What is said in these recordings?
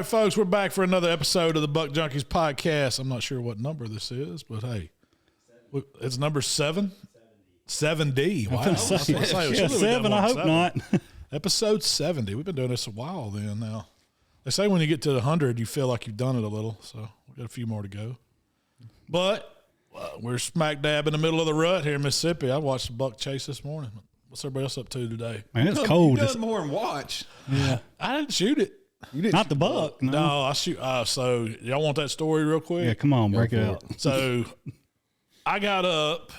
right, folks, we're back for another episode of the Buck Junkies Podcast. I'm not sure what number this is, but hey, it's number 7? 70. Wow. I was gonna say, 7, I hope not. Episode 70. We've been doing this a while then now. They say when you get to 100, you feel like you've done it a little, so we've got a few more to go. But we're smack dab in the middle of the rut here in Mississippi. I watched the buck chase this morning. What's everybody else up to today? Man, it's cold. You done more than watch. Yeah. I didn't shoot it. You didn't Not the buck. No, I shoot. So y'all want that story real quick? Yeah, come on, break it out. So I got up,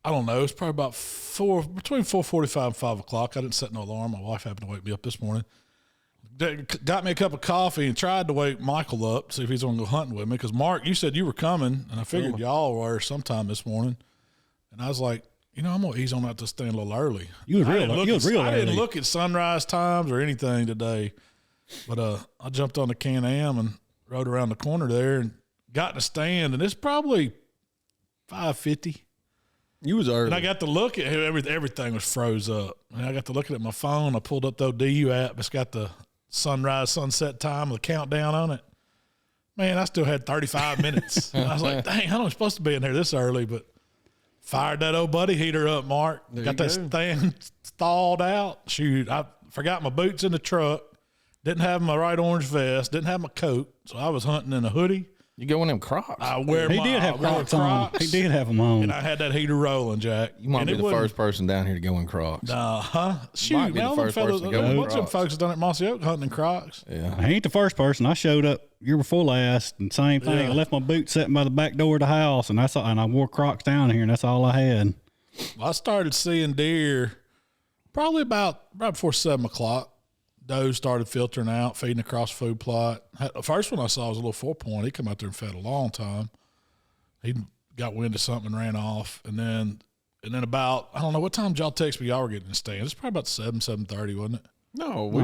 I don't know, it's probably about between 4:45 and 5 o'clock. I didn't set no alarm. My wife happened to wake me up this morning. Got me a cup of coffee and tried to wake Michael up, see if he's going to go hunting with me. Because, Mark, you said you were coming, and I figured y'all were sometime this morning. And I was like, I'm going to ease on out this thing a little early. You was real early. I didn't look at sunrise times or anything today. But I jumped on the Can-Am and rode around the corner there and got in the stand, and it's probably 5:50. You was early. And I got to look at everything was froze up. And I got to look at my phone. I pulled up the ODU app. It's got the sunrise, sunset time with a countdown on it. Man, I still had 35 minutes. And I was like, dang, I'm supposed to be in here this early, but fired that old buddy heater up, Mark. Got that stand stalled out. Shoot, I forgot my boots in the truck. Didn't have my right orange vest. Didn't have my coat. So I was hunting in a hoodie. You go in them Crocs. I wear He did have Crocs on. He did have them on. And I had that heater rolling, Jack. You might be the first person down here to go in Crocs. Shoot, Might be the first person to go in a bunch of Crocs. folks done at Mossy Oak hunting in Crocs. Yeah. I ain't the first person. I showed up year before last, and same thing. Yeah. I left my boots sitting by the back door of the house, and I wore Crocs down here, and that's all I had. Well, I started seeing deer probably right before 7 o'clock. Does started filtering out, feeding across food plot. The first one I saw was a little 4-point. He come out there and fed a long time. He got wind of something and ran off. And then about, I don't know, what time did y'all text me y'all were getting in the stand? It's probably about 7:30, wasn't it? No, Were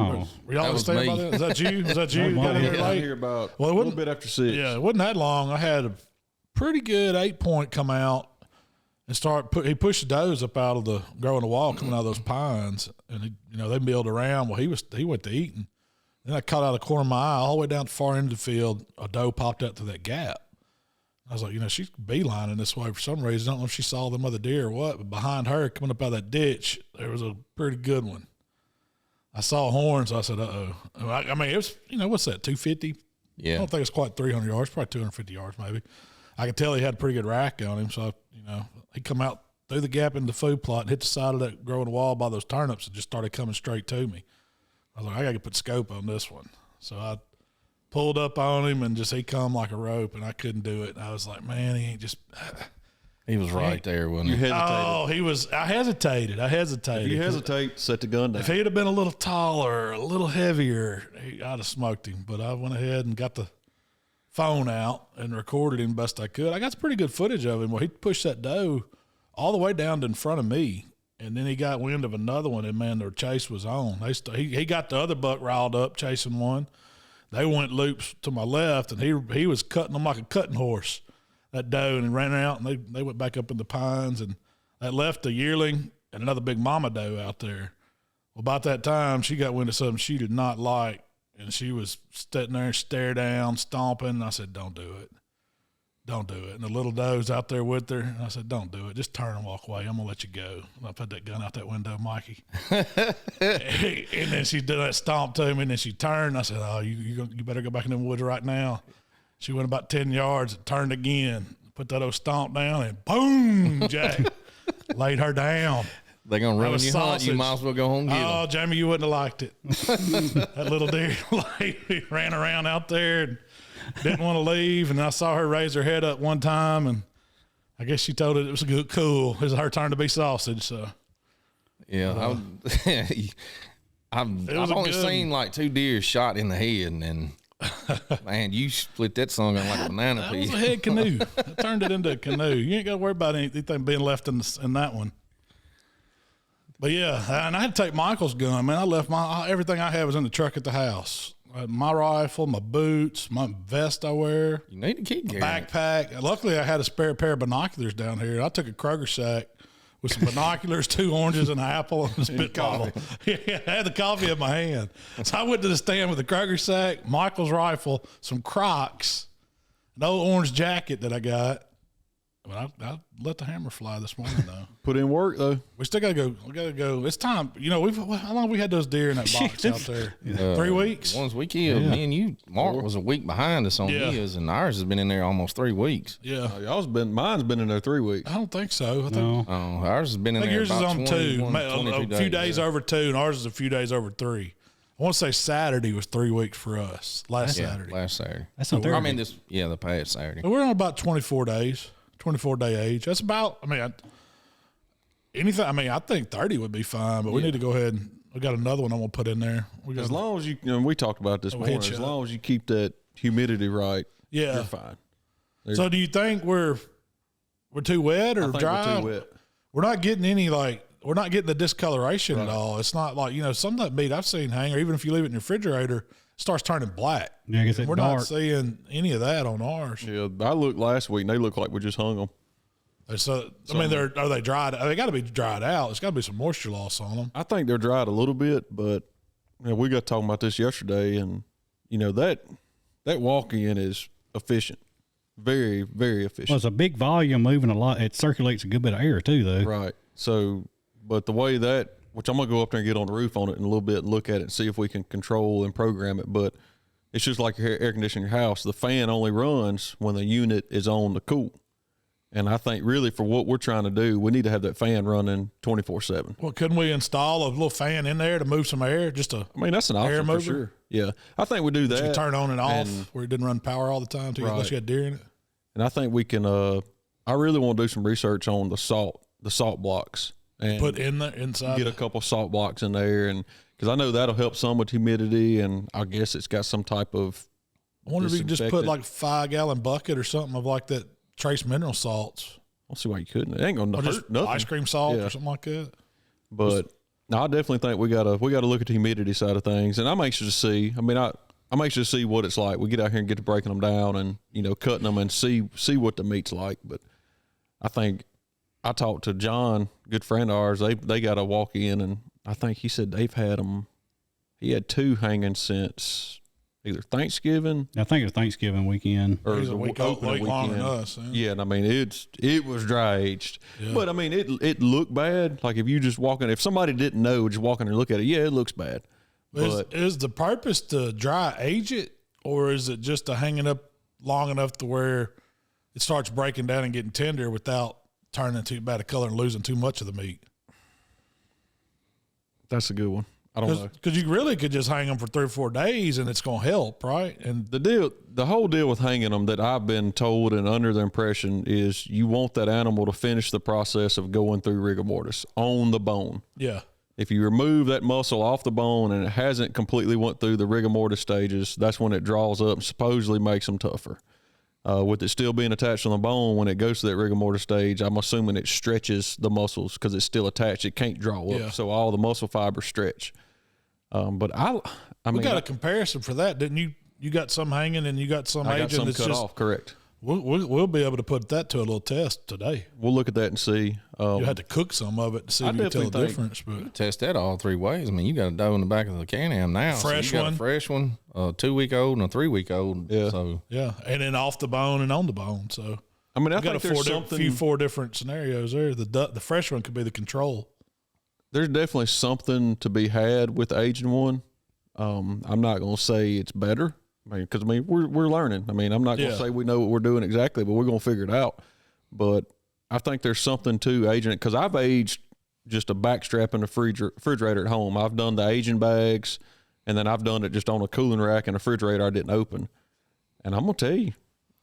y'all in the stand by then? Is that you? Was that you? No, Got mine. here I got late? here about Well, it a little wasn't- bit after 6. Yeah, it wasn't that long. I had a pretty good 8-point come out and he pushed the does up out of the growing the wall coming out of those pines, and they milled around. Well, he went to eating. Then I caught out of the corner of my eye all the way down to the far end of the field. A doe popped out through that gap. I was like, she's beelining this way for some reason. I don't know if she saw them other deer or what, but behind her coming up out of that ditch, there was a pretty good one. I saw horns. So I said, uh-oh. I mean, it was, what's that, 250? Yeah. I don't think it's quite 300 yards, probably 250 yards maybe. I could tell he had a pretty good rack on him. So, he come out through the gap in the food plot and hit the side of that growing wall by those turnips and just started coming straight to me. I was like, I got to put scope on this one. So I pulled up on him and he come like a rope, and I couldn't do it. And I was like, man, he ain't just. He was right there, wasn't he? Oh, he was. I hesitated. If you hesitate, set the gun down. If he'd have been a little taller, a little heavier, I'd have smoked him. But I went ahead and got the phone out and recorded him best I could. I got some pretty good footage of him where he pushed that doe all the way down to in front of me, and then he got wind of another one, and man, their chase was on. He got the other buck riled up chasing one. They went loops to my left, and he was cutting them like a cutting horse, that doe, and he ran out, and they went back up in the pines, and that left a yearling and another big mama doe out there. Well, about that time, she got wind of something she did not like, and she was sitting there, stare down, stomping, and I said, don't do it. Don't do it. And the little doe's out there with her, and I said, don't do it. Just turn and walk away. I'm going to let you go. And I put that gun out that window, Mikey. And then she did that stomp to me, and then she turned. I said, oh, you better go back in the woods right now. She went about 10 yards and turned again, put that old stomp down, and boom, Jack, laid her down. They're going to ruin your hunt. You might as well go home and get them. Oh, Jamie, you wouldn't have liked it. That little deer lady ran around out there and didn't want to leave. And I saw her raise her head up one time, and I guess she told it was good, cool. It was her turn to be sausage. So, yeah, I've only seen like 2 deer shot in the head, and man, you split that song on like a banana that piece. was a head canoe. I turned it into a canoe. You ain't got to worry about anything being left in that one. But yeah, and I had to take Michael's gun, man. I left everything I had was in the truck at the house. My rifle, my boots, my vest I wear. You need to keep carrying backpack. Luckily, I had a spare pair of binoculars down here. I took a Kroger sack with some binoculars, 2 oranges, and an apple, and a spit bottle. Yeah, I had the coffee in my hand. So I went to the stand with the Kroger sack, Michael's rifle, some Crocs, an old orange jacket that I got. But I let the hammer fly this morning, though. Put in work, though. We still got to go. We got to go. It's time. You know, how long have we had those deer in that box out there? 3 weeks? Ones we killed, me and you, Mark was a week behind us on his, and ours has been in there almost 3 weeks. Yeah. Mine's been in there 3 weeks. I don't think so. I think Ours has been in there yours is about on 21, 2. A few days over 2, and ours is a few days over 3. I want to say Saturday was 3 weeks for us. Last Saturday. That's not I mean, the past Saturday. So we're on about 24 days. 24-day age. That's about, anything. I think 30 would be fine, but we need to go ahead and we got another one I'm going to put in there. As long as we talked about this morning, as long as you keep that humidity right, you're fine. So do you think we're too wet or dry? We're too wet. We're not getting we're not getting the discoloration at all. It's not like, some of that meat I've seen hang, or even if you leave it in your refrigerator, it starts turning black. Yeah, I guess we're not seeing any of that on ours. Yeah, I looked last week and they look like we just hung them. So, are they dried? They got to be dried out. There's got to be some moisture loss on them. I think they're dried a little bit, but we got talking about this yesterday, and that walk-in is efficient, very, very efficient. Well, it's a big volume moving a lot. It circulates a good bit of air too, though. Right. So, but the way that, which I'm gonna go up there and get on the roof on it in a little bit and look at it and see if we can control and program it, but it's just like your air conditioning your house. The fan only runs when the unit is on to cool. And I think really for what we're trying to do, we need to have that fan running 24/7. Well, couldn't we install a little fan in there to move some air? That's an option for sure. Yeah, I think we do that. You turn on and off where it didn't run power all the time too, unless you had deer in it. And I think we can. I really want to do some research on the salt blocks and put in the inside. Get a couple salt blocks in there, and because I know that'll help some with humidity, and I guess it's got some type of. I wonder if you could just put like a 5-gallon bucket or something of like that. Trace mineral salts. I'll see why you couldn't. It ain't gonna hurt nothing. Ice cream salt or something like that. But no, I definitely think we gotta look at the humidity side of things, and I'm anxious to see. I'm anxious to see what it's like. We get out here and get to breaking them down, and cutting them and see what the meat's like. But I think I talked to John, good friend of ours. They got a walk in, and I think he said they've had them. He had 2 hanging since. Either Thanksgiving. I think it was Thanksgiving weekend. Or the week late longer than us. Yeah, and it was dry aged. Yeah. But it looked bad. Like if you just walking, if somebody didn't know, just walking and look at it, it looks bad. But is the purpose to dry age it, or is it just to hang it up long enough to where it starts breaking down and getting tender without turning too bad a color and losing too much of the meat? That's a good one. I don't know. Because you really could just hang them for 3 or 4 days and it's going to help, right? And the whole deal with hanging them that I've been told and under the impression is you want that animal to finish the process of going through rigor mortis on the bone. Yeah. If you remove that muscle off the bone and it hasn't completely went through the rigor mortis stages, that's when it draws up and supposedly makes them tougher. With it still being attached on the bone, when it goes to that rigor mortis stage, I'm assuming it stretches the muscles because it's still attached. It can't draw up. Yeah. So all the muscle fibers stretch. But we got a comparison for that, didn't you? You got some hanging and you got some aging. I got some cut off, correct. We'll be able to put that to a little test today. We'll look at that and see. You had to cook some of it to see if you can tell the difference. But test that all 3 ways. I mean, you got a doe in the back of the Can-Am now. Fresh so you got one. A fresh one, a 2-week-old, and a 3-week-old. Yeah. So and then off the bone and on the bone. So I mean, I think there's 4 different scenarios there. The fresh one could be the control. There's definitely something to be had with the aging one. I'm not going to say it's better. Because we're learning. I'm not going to say we know what we're doing exactly, but we're going to figure it out. But I think there's something to aging it, because I've aged just a backstrap in the refrigerator at home. I've done the aging bags, and then I've done it just on a cooling rack in a refrigerator I didn't open. And I'm going to tell you,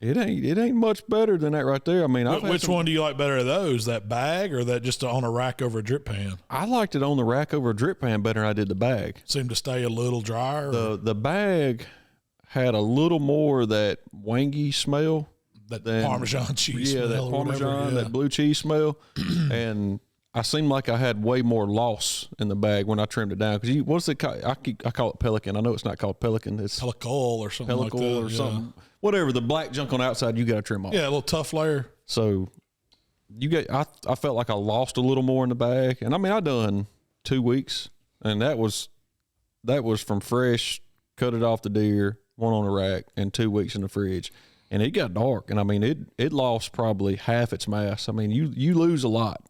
it ain't much better than that right there. Which one do you like better of those, that bag or that just on a rack over a drip pan? I liked it on the rack over a drip pan better than I did the bag. Seemed to stay a little drier? The bag had a little more of that wangy smell. That Parmesan cheese smell. Yeah, that Parmesan, that blue cheese smell. And I seemed like I had way more loss in the bag when I trimmed it down. Because what's it called? I call it Pelican. I know it's not called Pelican. It's Pellicle or something like that. Or something. Whatever, the black junk on the outside, you got to trim off. Yeah, a little tough layer. So I felt like I lost a little more in the bag. And I mean, I done 2 weeks, and that was from fresh, cut it off the deer, one on a rack, and 2 weeks in the fridge. And it got dark, and I mean, it lost probably half its mass. I mean, you lose a lot.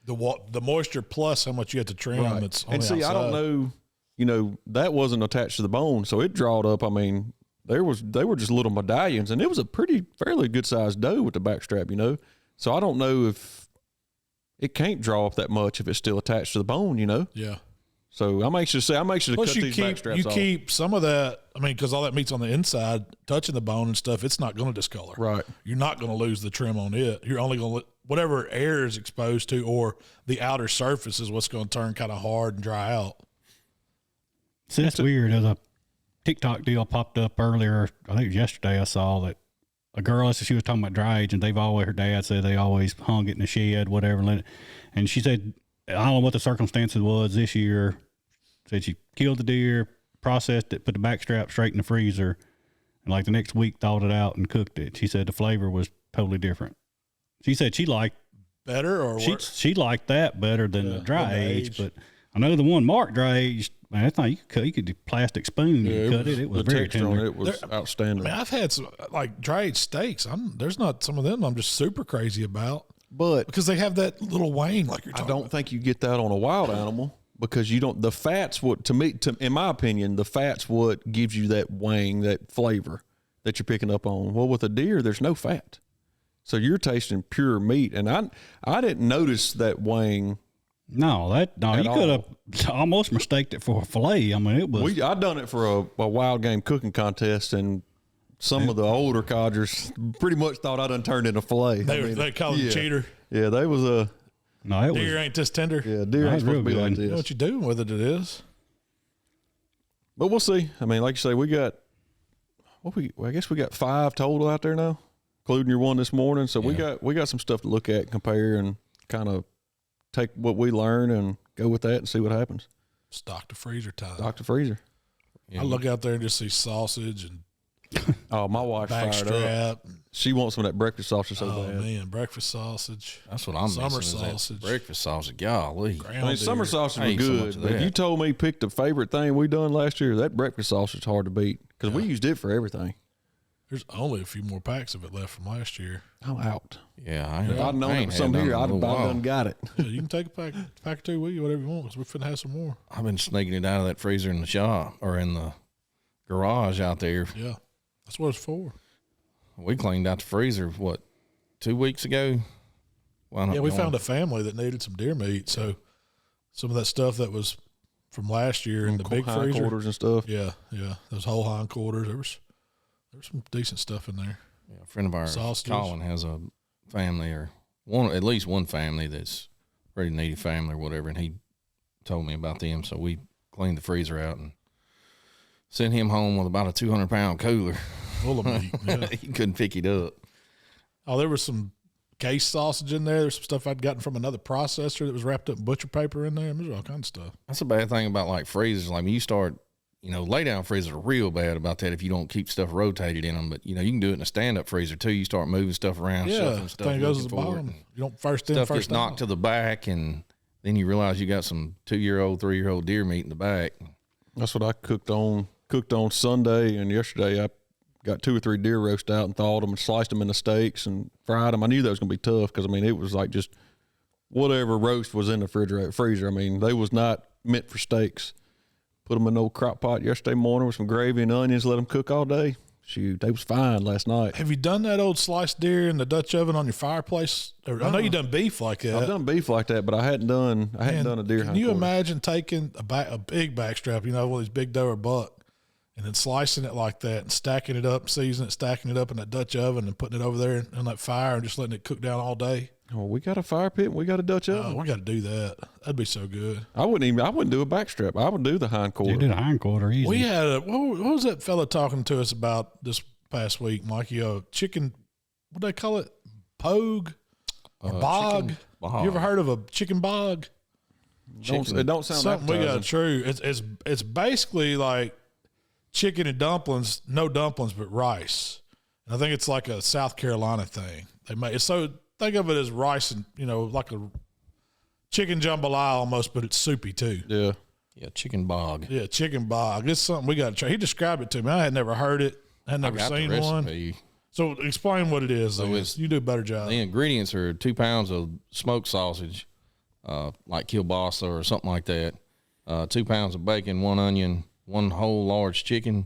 The moisture plus how much you have to trim. Right. It's on and the see, outside. I don't know, that wasn't attached to the bone, so it drawed up. I mean, they were just little medallions, and it was a fairly good sized doe with the backstrap, So I don't know if it can't draw up that much if it's still attached to the bone, Yeah. So I'm anxious to Plus cut these backstraps off. You keep some of that. I mean, because all that meat's on the inside, touching the bone and stuff. It's not going to discolor. Right. You're not going to lose the trim on it. You're only going to whatever air is exposed to, or the outer surface is what's going to turn kind of hard and dry out. See, that's weird. There's a TikTok deal popped up earlier. I think it was yesterday. I saw that a girl, she was talking about dry aging. Her dad said they always hung it in the shed, whatever. And she said, I don't know what the circumstances was this year. Said she killed the deer, processed it, put the backstrap straight in the freezer, and like the next week thawed it out and cooked it. She said the flavor was totally different. She said she liked better or worse? She liked that better than the dry age, but I know the one Mark dry aged, man, that's not, you could do plastic spoon and cut it. It was the very texture tender. on it was outstanding. I mean, I've had some like dry aged steaks. There's not some of them I'm just super crazy about, but because they have that little wang like you're talking I don't about. think you get that on a wild animal, because you don't. The fats in my opinion, the fats what gives you that wang, that flavor that you're picking up on. Well, with a deer, there's no fat, so you're tasting pure meat. And I didn't notice that wang. No, you could have almost mistaked it for a fillet. I mean, it was. I done it for a wild game cooking contest, and some of the older codgers pretty much thought I done turned into fillet. They call it cheater. Yeah, they was a. No, it Deer was. ain't this tender. Yeah, deer ain't supposed to be like this. You know what you're doing with it is. But we'll see. I mean, like you say, we got I guess we got 5 total out there now, including your one this morning. So we got some stuff to look at, compare, and kind of take what we learn and go with that and see what happens. Stock to freezer time. Stock to freezer. I look out there and just see sausage and Oh, my wife fired up. backstrap. She wants some of that breakfast sausage so Oh bad. man, breakfast sausage. That's what I'm Summer missing. Is that sausage. breakfast sausage. Golly. I mean, summer sausage was ain't so much good, of but if that. you told me pick the favorite thing we done last year, that breakfast sausage is hard to beat because we used it for everything. There's only a few more packs of it left from last year. I'm out. Yeah, If I'd known it was some here, I'd have done got it. Yeah, you can take a pack or two with you, whatever you want, because we're finna have some more. I've been sneaking it out of that freezer in the shop or in the garage out there. Yeah, that's what it's for. We cleaned out the freezer, 2 weeks ago? Yeah, we found a family that needed some deer meat, so some of that stuff that was from last year in the big freezer. Hindquarters and stuff. Yeah, those whole hindquarters. There was some decent stuff in there. Yeah, a friend of ours, Sausages. Colin, has a family or at least one family that's pretty needy family or whatever, and he told me about them. So we cleaned the freezer out and sent him home with about a 200-pound cooler. Full of meat. Yeah. He couldn't pick it up. Oh, there was some case sausage in there. There's some stuff I'd gotten from another processor that was wrapped up in butcher paper in there. There's all kinds of stuff. That's a bad thing about like freezers. Like when you start, lay down freezers are real bad about that if you don't keep stuff rotated in them. But you can do it in a stand up freezer too. You start moving stuff around, shuffling stuff, thing goes to the looking for it, bottom. and You don't first in, stuff first gets knocked out. to the back, and then you realize you got some 2-year-old, 3-year-old deer meat in the back. That's what I cooked on Sunday, and yesterday I got 2 or 3 deer roast out and thawed them and sliced them into steaks and fried them. I knew that was going to be tough because, it was like just whatever roast was in the freezer. They was not meant for steaks. Put them in an old crock pot yesterday morning with some gravy and onions, let them cook all day. Shoot, they was fine last night. Have you done that old sliced deer in the Dutch oven on your fireplace? I know you done beef like that. I've done beef like that, but I hadn't done a deer hunt. Can you imagine taking a big backstrap, one of these big doe or buck, and then slicing it like that and stacking it up, seasoning it, stacking it up in that Dutch oven and putting it over there on that fire and just letting it cook down all day? Oh, we got a fire pit and we got a Dutch oven. Oh, we got to do that. That'd be so good. I wouldn't do a backstrap. I would do the hindquarter. You did a hindquarter easy. We had what was that fella talking to us about this past week, Mikey? Chicken, what do they call it? Pogue or bog? Bog. You ever heard of a chicken bog? It don't sound Something we got appetizing. true. It's basically like chicken and dumplings, no dumplings but rice. And I think it's like a South Carolina thing. They make it's so think of it as rice and, like a chicken jambalaya almost, but it's soupy too. Yeah. Yeah, chicken bog. Yeah, chicken bog. It's something we got to try. He described it to me. I had never heard it. I had never seen one. So explain what it is. So you do a better job. The ingredients are 2 pounds of smoked sausage, like kielbasa or something like that. 2 pounds of bacon, 1 onion, 1 whole large chicken,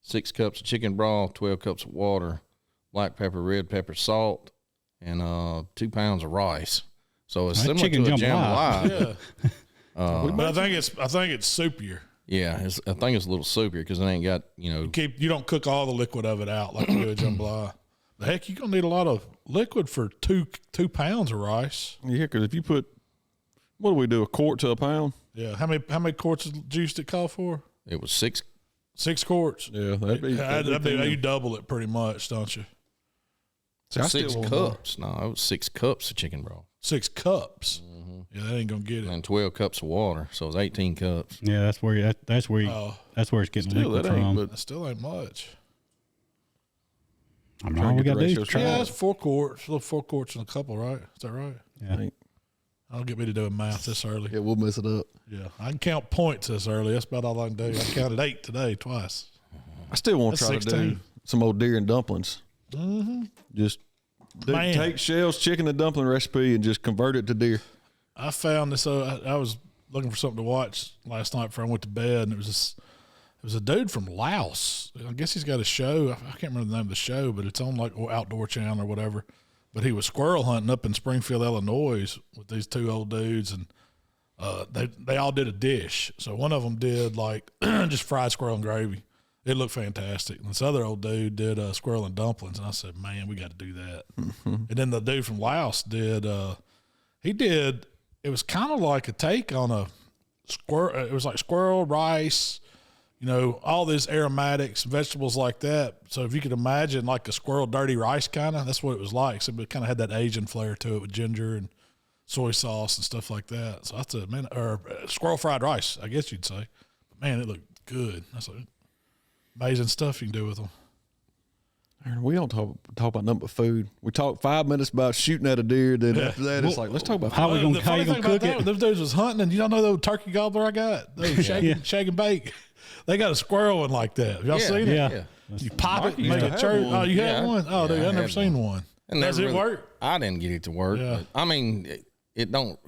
6 cups of chicken broth, 12 cups of water, black pepper, red pepper, salt, and 2 pounds of rice. So it's similar to a jambalaya. Yeah. But I think it's soupier. Yeah, I think it's a little soupier because it ain't got, You don't cook all the liquid of it out like you do a jambalaya. The heck, you're going to need a lot of liquid for 2 pounds of rice. Yeah, because if you put, what do we do, a quart to a pound? Yeah. How many quarts of juice did it call for? It was 6. 6 quarts? Yeah, that'd be you double it pretty much, don't you? See, 6 cups. No, it was 6 cups of chicken broth. 6 cups. Yeah, that ain't gonna get it. And 12 cups of water, so it's 18 cups. Yeah, that's where it's getting liquid from. But that still ain't much. I'm all we got to do is try. Yeah, it's 4 quarts. 4 quarts and a couple, right? Is that right? Yeah. Don't get me to doing math this early. Yeah, we'll mess it up. Yeah, I can count points this early. That's about all I can do. I counted 8 today, twice. I still want to try 16. to do some old deer and dumplings. Mm-hmm. Just take Shell's chicken and dumpling recipe and just convert it to deer. I found this. I was looking for something to watch last night before I went to bed, and it was a dude from Laos. I guess he's got a show. I can't remember the name of the show, but it's on like Outdoor Channel or whatever. But he was squirrel hunting up in Springfield, Illinois, with these 2 old dudes, and they all did a dish. So one of them did like just fried squirrel and gravy. It looked fantastic. And this other old dude did squirrel and dumplings, and I said, "Man, we got to do that." Mm-hmm. And then the dude from Laos did. It was kind of like a take on a squirrel. It was like squirrel, rice, all these aromatics, vegetables like that. So if you could imagine like a squirrel dirty rice kind of, that's what it was like. So it kind of had that Asian flair to it with ginger and soy sauce and stuff like that. So I said, man, or squirrel fried rice, I guess you'd say. But man, it looked good. That's like amazing stuff you can do with them. We don't talk about nothing but food. We talk 5 minutes about shooting at a deer. Then after that, it's like, let's talk about how you gonna cook it. Those dudes was hunting, and you don't know the turkey gobbler I got? Those shake and bake. They got a squirrel one like that. Have y'all seen it? Yeah. You pop it, make a church. Oh, you had one? Oh, dude, I've never seen one. And does it work? I didn't get it to work. Yeah. But, I mean, it don't.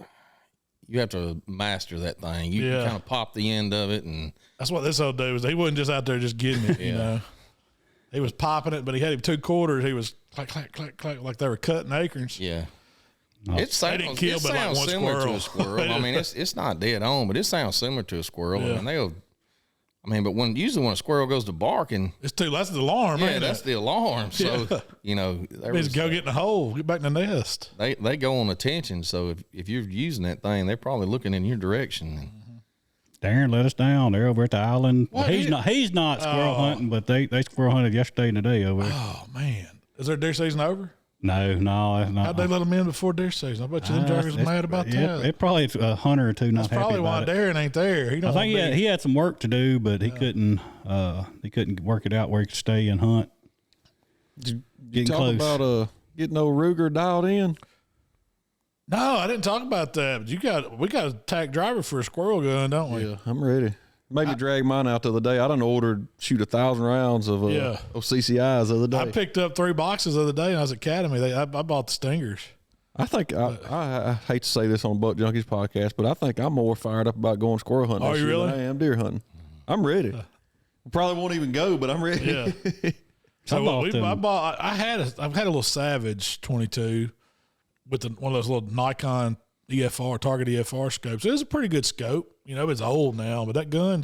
You have to master that thing. You kind of pop the end of it, and that's what this old dude was. He wasn't just out there just getting it, He was popping it, but he had him 2 quarters. He was clack, clack, clack, clack, like they were cutting acorns. Yeah. No. It sounds similar to a squirrel. I mean, it's not dead on, but it sounds similar to a squirrel. Yeah. But usually when a squirrel goes to barking, that's the alarm. Yeah, that's the alarm. So just go get in the hole, get back in the nest. They go on attention. So if you're using that thing, they're probably looking in your direction. Darren let us down. They're over at the island. Well, he's not squirrel hunting, but they squirrel hunted yesterday and today over there. Oh man, is their deer season over? No, not. How'd they let them in before deer season? I bet you them joggers are mad about that. It probably a hunter or two not happy about it. That's probably why Darren ain't there. I think he had some work to do, but he couldn't work it out where he could stay and hunt. Did you talk about getting old Ruger dialed in? No, I didn't talk about that. But we got a tack driver for a squirrel gun, don't we? Yeah, I'm ready. Maybe drag mine out the other day. I done ordered shoot 1,000 rounds of CCIs the other day. I picked up 3 boxes the other day when I was at Academy. I bought the Stingers. I think I hate to say this on Buck Junkies podcast, but I think I'm more fired up about going squirrel hunting than I am deer hunting. I'm ready. Probably won't even go, but I'm ready. Yeah. I've had a little Savage 22 with one of those little Nikon Target EFR scopes. It was a pretty good scope. It's old now, but that gun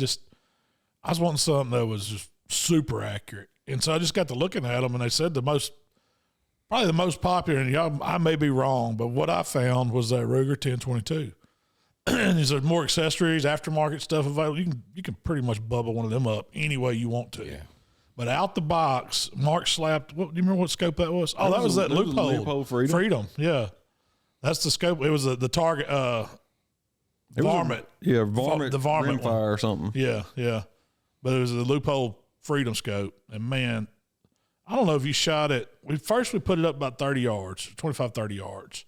I was wanting something that was just super accurate. And so I just got to looking at them, and they said probably the most popular, and I may be wrong, but what I found was that Ruger 1022. There's more accessories, aftermarket stuff available. You can pretty much bubble one of them up any way you want to. Yeah. But out the box, Mark slapped. Do you remember what scope that was? Oh, that was that Loophole Freedom. Yeah, that's the scope. It was the Target Varmint. Varmint. The Varmint Rimfire or something. Yeah. But it was the Loophole Freedom scope, and man, I don't know if you shot it. We put it up about 30 yards, 25, 30 yards,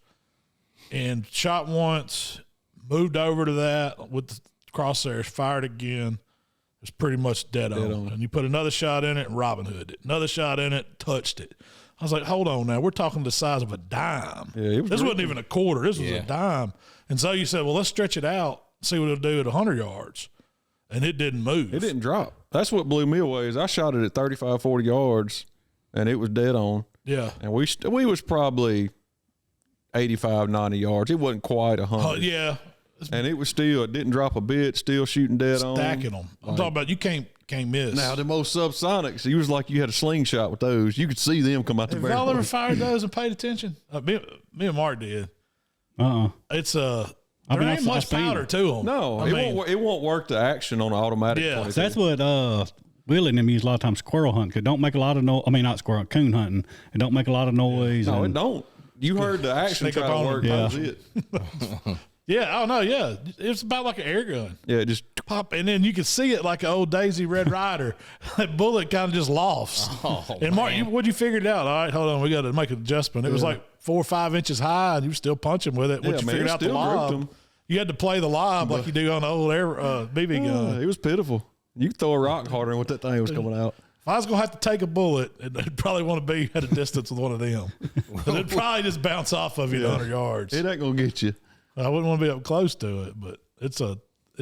and shot once, moved over to that with the crosshairs, fired again. It's pretty much dead on. And you put another shot in it and Robin Hooded it. Another shot in it, touched it. I was like, hold on now. We're talking the size of a dime. Yeah, this wasn't even a quarter. This was a dime. And so you said, well, let's stretch it out, see what it'll do at 100 yards. And it didn't move. It didn't drop. That's what blew me away is I shot it at 35, 40 yards, and it was dead on. Yeah. And we was probably 85, 90 yards. It wasn't quite 100. Yeah. And it was still, it didn't drop a bit, still shooting dead on. Stacking them. I'm talking about you can't miss. Now, the most subsonics, it was like you had a slingshot with those. You could see them come out the barrel. Have y'all ever fired those and paid attention? Me and Mark did. It's there ain't much powder to them. No, it won't work the action on an automatic. Yeah, that's what Willie and them use a lot of times squirrel hunting. It don't make a lot of noise. I mean, not squirrel, coon hunting. It don't make a lot of noise. No, it don't. You heard the action try to work. That was it. Yeah, oh no, yeah. It was about like an air gun. Yeah, just pop, and then you could see it like an old Daisy Red Rider. That bullet kind of just lofts. And Mark, what'd you figure it out? All right, hold on, we got to make an adjustment. It was like 4 or 5 inches high, and you were still punching with it. Once you figured out the lob, you had to play the lob like you do on the old air BB gun. It was pitiful. You could throw a rock harder than what that thing was coming out. If I was going to have to take a bullet, I'd probably want to be at a distance with one of them. It'd probably just bounce off of you 100 yards. It ain't going to get you. I wouldn't want to be up close to it, but it's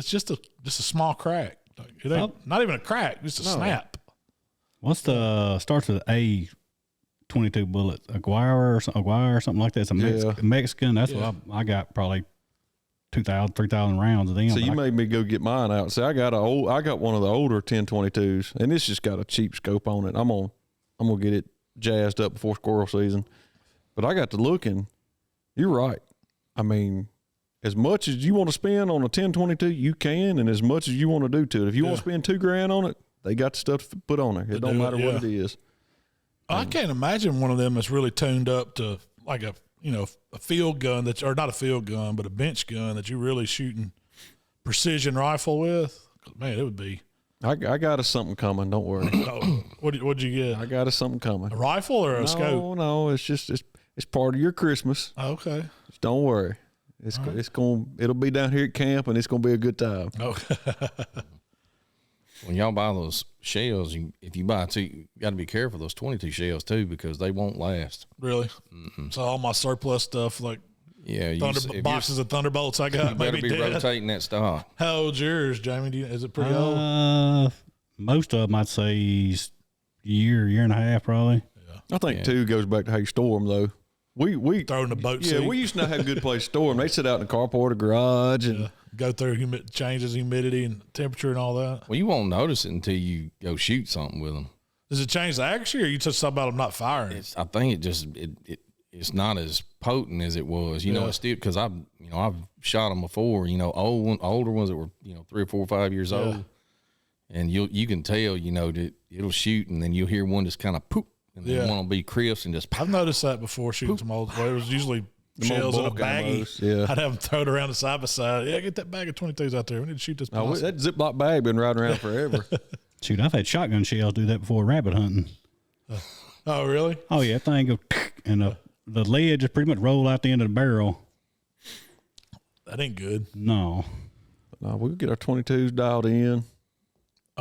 just a small crack. It ain't not even a crack, just a snap. What's the starts with A22 bullet? Aguirre or something like that. It's a Mexican. That's what I got, probably 2,000, 3,000 rounds of them. So you made me go get mine out. See, I got one of the older 1022s, and it's just got a cheap scope on it. I'm gonna get it jazzed up before squirrel season. But I got to looking. You're right. I mean, as much as you want to spend on a 1022, you can, and as much as you want to do to it. If you want to spend $2,000 on it, they got the stuff to put on there. It don't matter what it is. I can't imagine one of them that's really tuned up to like a field gun or not a field gun, but a bench gun that you're really shooting precision rifle with. Man, it would be. I got us something coming. Don't worry. What'd you get? I got us something coming. A rifle or a scope? No, it's just it's part of your Christmas. Okay. Just don't worry. It'll be down here at camp, and it's gonna be a good time. Okay. When y'all buy those shells, if you buy two, you got to be careful those 22 shells too, because they won't last. Really? Mm-hmm. So all my surplus stuff, like boxes of Thunderbolts, I got. You better be rotating that stock. How old's yours, Jamie? Is it pretty old? Most of them, I'd say, is year and a half, probably. Yeah. I think 2 goes back to how you store them, though. We throw in the boat seat. Yeah, we used to not have a good place to store them. They sit out in the carport or garage and go through changes humidity and temperature and all that. Well, you won't notice it until you go shoot something with them. Does it change the accuracy, or you just talking about them not firing? I think it's not as potent as it was. You know, it's still, because I've shot them before. Older ones that were 3 or 4 or 5 years old, and you can tell that it'll shoot, and then you'll hear one just kind of poop. And then one will be crisp and just pop. I've noticed that before shooting some old. Well, it was usually shells in a baggie. Yeah. I'd have them thrown around the side by side. Yeah, get that bag of 22s out there. We need to shoot this. That Ziploc bag been riding around forever. Shoot, I've had shotgun shells do that before rabbit hunting. Oh, really? Oh, yeah. That thing goes, and the lid just pretty much roll out the end of the barrel. That ain't good. No. We'll get our 22s dialed in.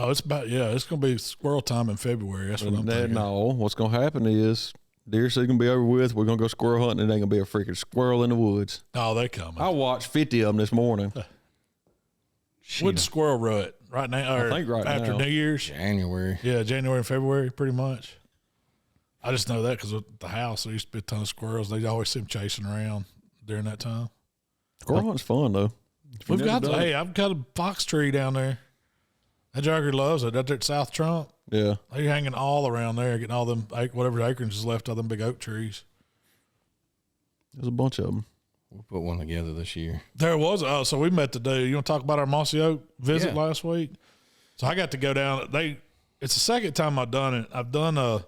Oh, it's going to be squirrel time in February. That's what I'm thinking. No, what's going to happen is deer season going to be over with. We're going to go squirrel hunting, and there ain't going to be a freaking squirrel in the woods. Oh, they coming. I watched 50 of them this morning. What's squirrel rut right now? Or I think after New Year's? January. Yeah, January and February, pretty much. I just know that because of the house. There used to be a ton of squirrels. They always see them chasing around during that time. Squirrel hunting's fun, though. I've got a box tree down there. That jogger loves it. Out there at South Trump. Yeah. They're hanging all around there, getting all them, whatever acorns is left of them big oak trees. There's a bunch of them. We'll put one together this year. There was. Oh, so we met today. You want to talk about our Mossy Oak visit last week? So I got to go down. It's the second time I've done it. I've done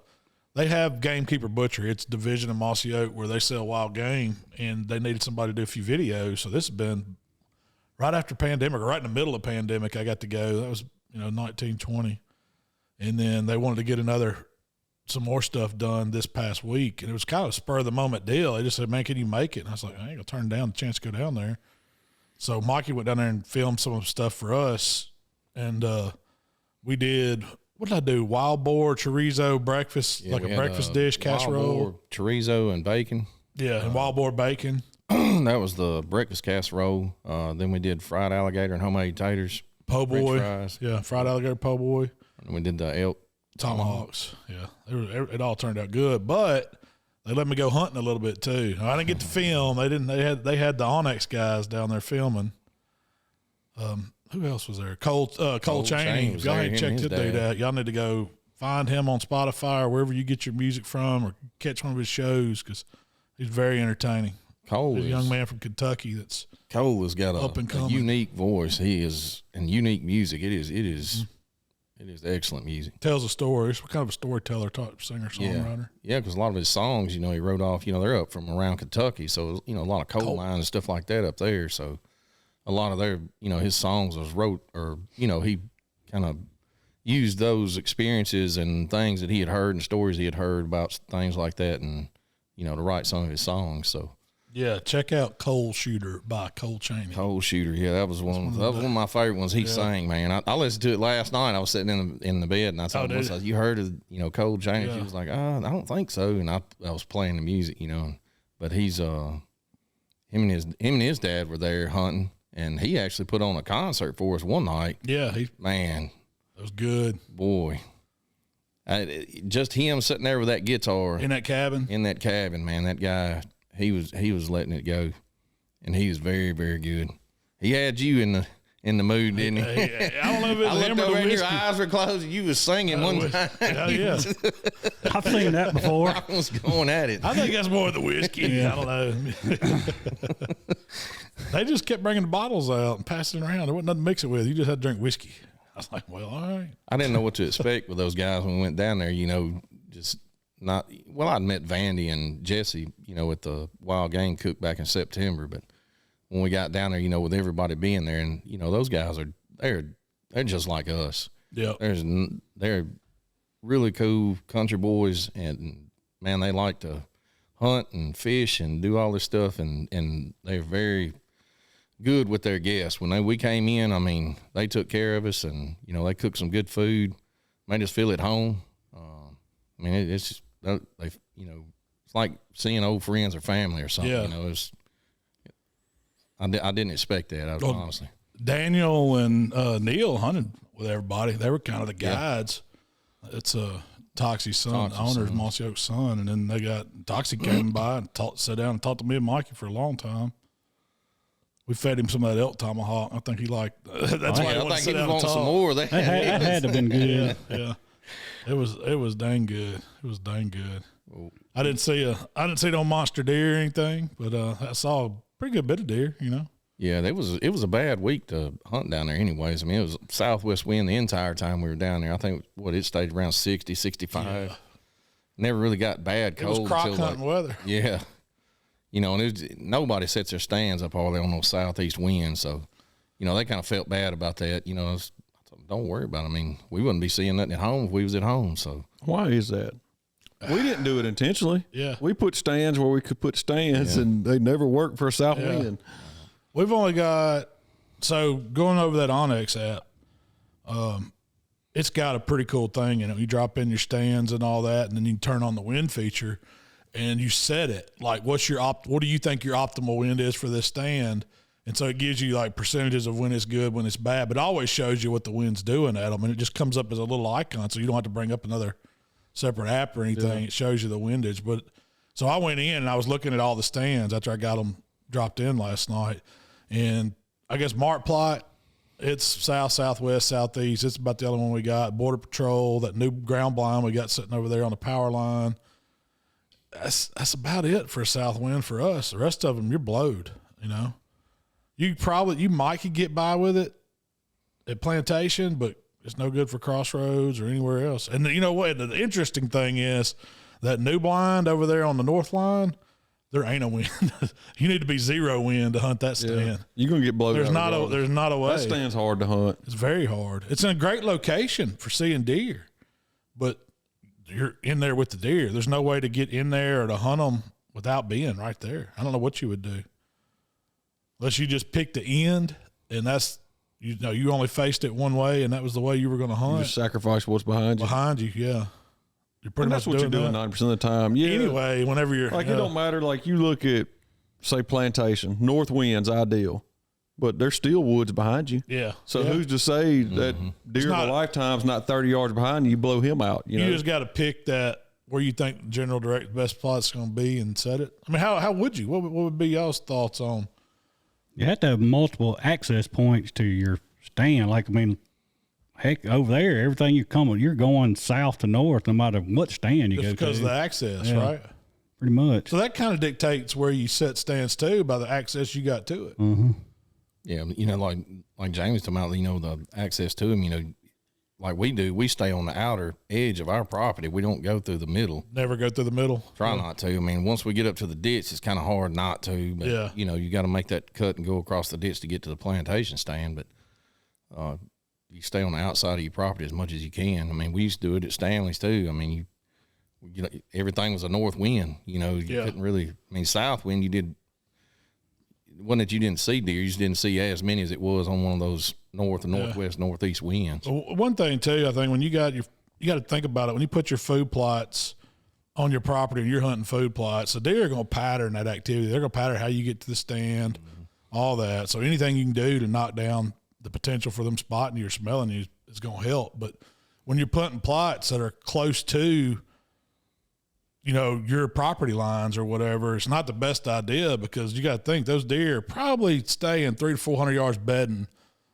they have Gamekeeper Butchery. It's a division of Mossy Oak where they sell wild game, and they needed somebody to do a few videos. So this has been right after pandemic, or right in the middle of pandemic. I got to go. That was 1920, and then they wanted to get another some more stuff done this past week, and it was kind of a spur of the moment deal. They just said, "Man, can you make it?" And I was like, "I ain't gonna turn down the chance to go down there." So Mikey went down there and filmed some of the stuff for us, and we did. What did I do? Wild boar chorizo breakfast, like a breakfast dish, casserole, wild boar, chorizo, and bacon. Yeah, and wild boar bacon. That was the breakfast casserole. Then we did fried alligator and homemade taters. Po' boy. Fries. Yeah, fried alligator po' boy. And we did the elk Tomahawks. Yeah, it all turned out good, but they let me go hunting a little bit too. I didn't get to film. They didn't. They had the Onyx guys down there filming. Who else was there? Cole Chaney. If y'all ain't checked it out, y'all need to go find him on Spotify or wherever you get your music from, or catch one of his shows because he's very entertaining. He's a young man from Kentucky Cole has got a unique voice. He is, and unique music. It is excellent music. Tells a story. He's kind of a storyteller, type singer, songwriter. Yeah, because a lot of his songs, he wrote off. They're up from around Kentucky, so a lot of coal mines and stuff like that up there. So a lot of their, his songs was wrote, or he kind of used those experiences and things that he had heard and stories he had heard about things like that, and to write some of his songs. So. Yeah, check out Coal Shooter by Cole Chaney. Coal Shooter, yeah, that was one of my favorite ones he sang, man. I listened to it last night. I was sitting in the bed, and I told Melissa, "You heard of Cole Chaney?" Yeah. She was like, "I don't think so." And I was playing the music, but he's him and his dad were there hunting, and he actually put on a concert for us one night. Yeah, man, that was good, boy. Just him sitting there with that guitar in that cabin, man. That guy. He was letting it go, and he was very, very good. He had you in the mood, didn't he? I don't know if it was I looked him or over the and whiskey. your eyes were closed, and you was singing one time. Yeah. I've seen that before. I was going at it. I think that's more of the whiskey. Yeah. I don't know. They just kept bringing the bottles out and passing it around. There wasn't nothing to mix it with. You just had to drink whiskey. I was like, well, all right. I didn't know what to expect with those guys when we went down there, just not – well, I'd met Vandy and Jesse, at the Wild Game Cook back in September. But when we got down there, with everybody being there, and, those guys they're just like us. Yeah. They're really cool country boys, and, man, they like to hunt and fish and do all this stuff, and they're very good with their guests. When we came in, I mean, they took care of us, and, they cooked some good food, made us feel at home. I mean, it's just, it's like seeing old friends or family or something. Yeah. I didn't expect that, honestly. Daniel and Neil hunted with everybody. They were kind of the guides. Yeah. It's Toxie's son, the owner's Mossy Oak's son, and then they got Toxie came by and sat down and talked to me and Mikey for a long time. We fed him some of that elk tomahawk. I think he liked. That's why he wanted to sit down and talk. Some more. That had to have been good. Yeah. It was dang good. It was dang good. I didn't see no monster deer or anything, but I saw a pretty good bit of deer. Yeah, it was a bad week to hunt down there. Anyways, I mean, it was southwest wind the entire time we were down there. I think it stayed around 60, 65. Yeah. Never really got bad cold. It was croc hunting weather. Yeah, and nobody sets their stands up all there on those southeast winds, so they kind of felt bad about that. Don't worry about it. I mean, we wouldn't be seeing nothing at home if we was at home. So why is that? We didn't do it intentionally. Yeah, we put stands where we could put stands, and they never worked for a south wind. We've only got going over that Onyx app. It's got a pretty cool thing. You drop in your stands and all that, and then you turn on the wind feature, and you set it like what do you think your optimal wind is for this stand. And so it gives you like percentages of when it's good, when it's bad, but it always shows you what the wind's doing at them. And it just comes up as a little icon. So you don't have to bring up another separate app or anything. Yeah. It shows you the windage. But so I went in and I was looking at all the stands after I got them dropped in last night. And I guess Mark Plot, it's south, southwest, southeast. It's about the only one we got. Border Patrol, that new ground blind we got sitting over there on the power line. That's about it for a south wind for us. The rest of them, you're blowed, You might could get by with it at Plantation, but it's no good for Crossroads or anywhere else. And you know what? The interesting thing is that new blind over there on the north line, there ain't a wind. You need to be zero wind to hunt that stand. Yeah. You're gonna get blown. There's not a way. That stand's hard to hunt. It's very hard. It's in a great location for seeing deer, but you're in there with the deer. There's no way to get in there or to hunt them without being right there. I don't know what you would do. Unless you just picked the end, and that's, you only faced it one way, and that was the way you were going to hunt. You just sacrifice what's behind you. Behind you, yeah. You're pretty much that's what you're doing 90% of the time. Yeah. Anyway, whenever you're like, it don't matter. Like, you look at, say, plantation, north wind's ideal, but there's still woods behind you. Yeah. So who's to say that deer of a lifetime's not 30 yards behind you? You blow him out. You know? Just got to pick that where you think the general direct best spot's going to be and set it. I mean, how would you? What would be y'all's thoughts on? You have to have multiple access points to your stand. Like, I mean, heck, over there, everything you're going south to north, no matter what stand you go to. Because of the access, right? Pretty much. So that kind of dictates where you set stands too, by the access you got to it. Mm-hmm. Yeah, like James talking about, the access to him. Like we do, we stay on the outer edge of our property. We don't go through the middle. Never go through the middle. Try not to. I mean, once we get up to the ditch, it's kind of hard not to. But, you got to make that cut and go across the ditch to get to the plantation stand. But you stay on the outside of your property as much as you can. I mean, we used to do it at Stanley's too. I mean, everything was a north wind. You couldn't really. I mean, south wind, it wasn't that you didn't see deer, you just didn't see as many as it was on one of those north and northwest, northeast winds. One thing too, I think when you got to think about it, when you put your food plots on your property and you're hunting food plots, the deer are going to pattern that activity. They're going to pattern how you get to the stand, all that. So anything you can do to knock down the potential for them spotting you or smelling you is going to help. But when you're putting plots that are close to, your property lines or whatever, it's not the best idea, because you got to think those deer are probably staying 300 to 400 yards bedding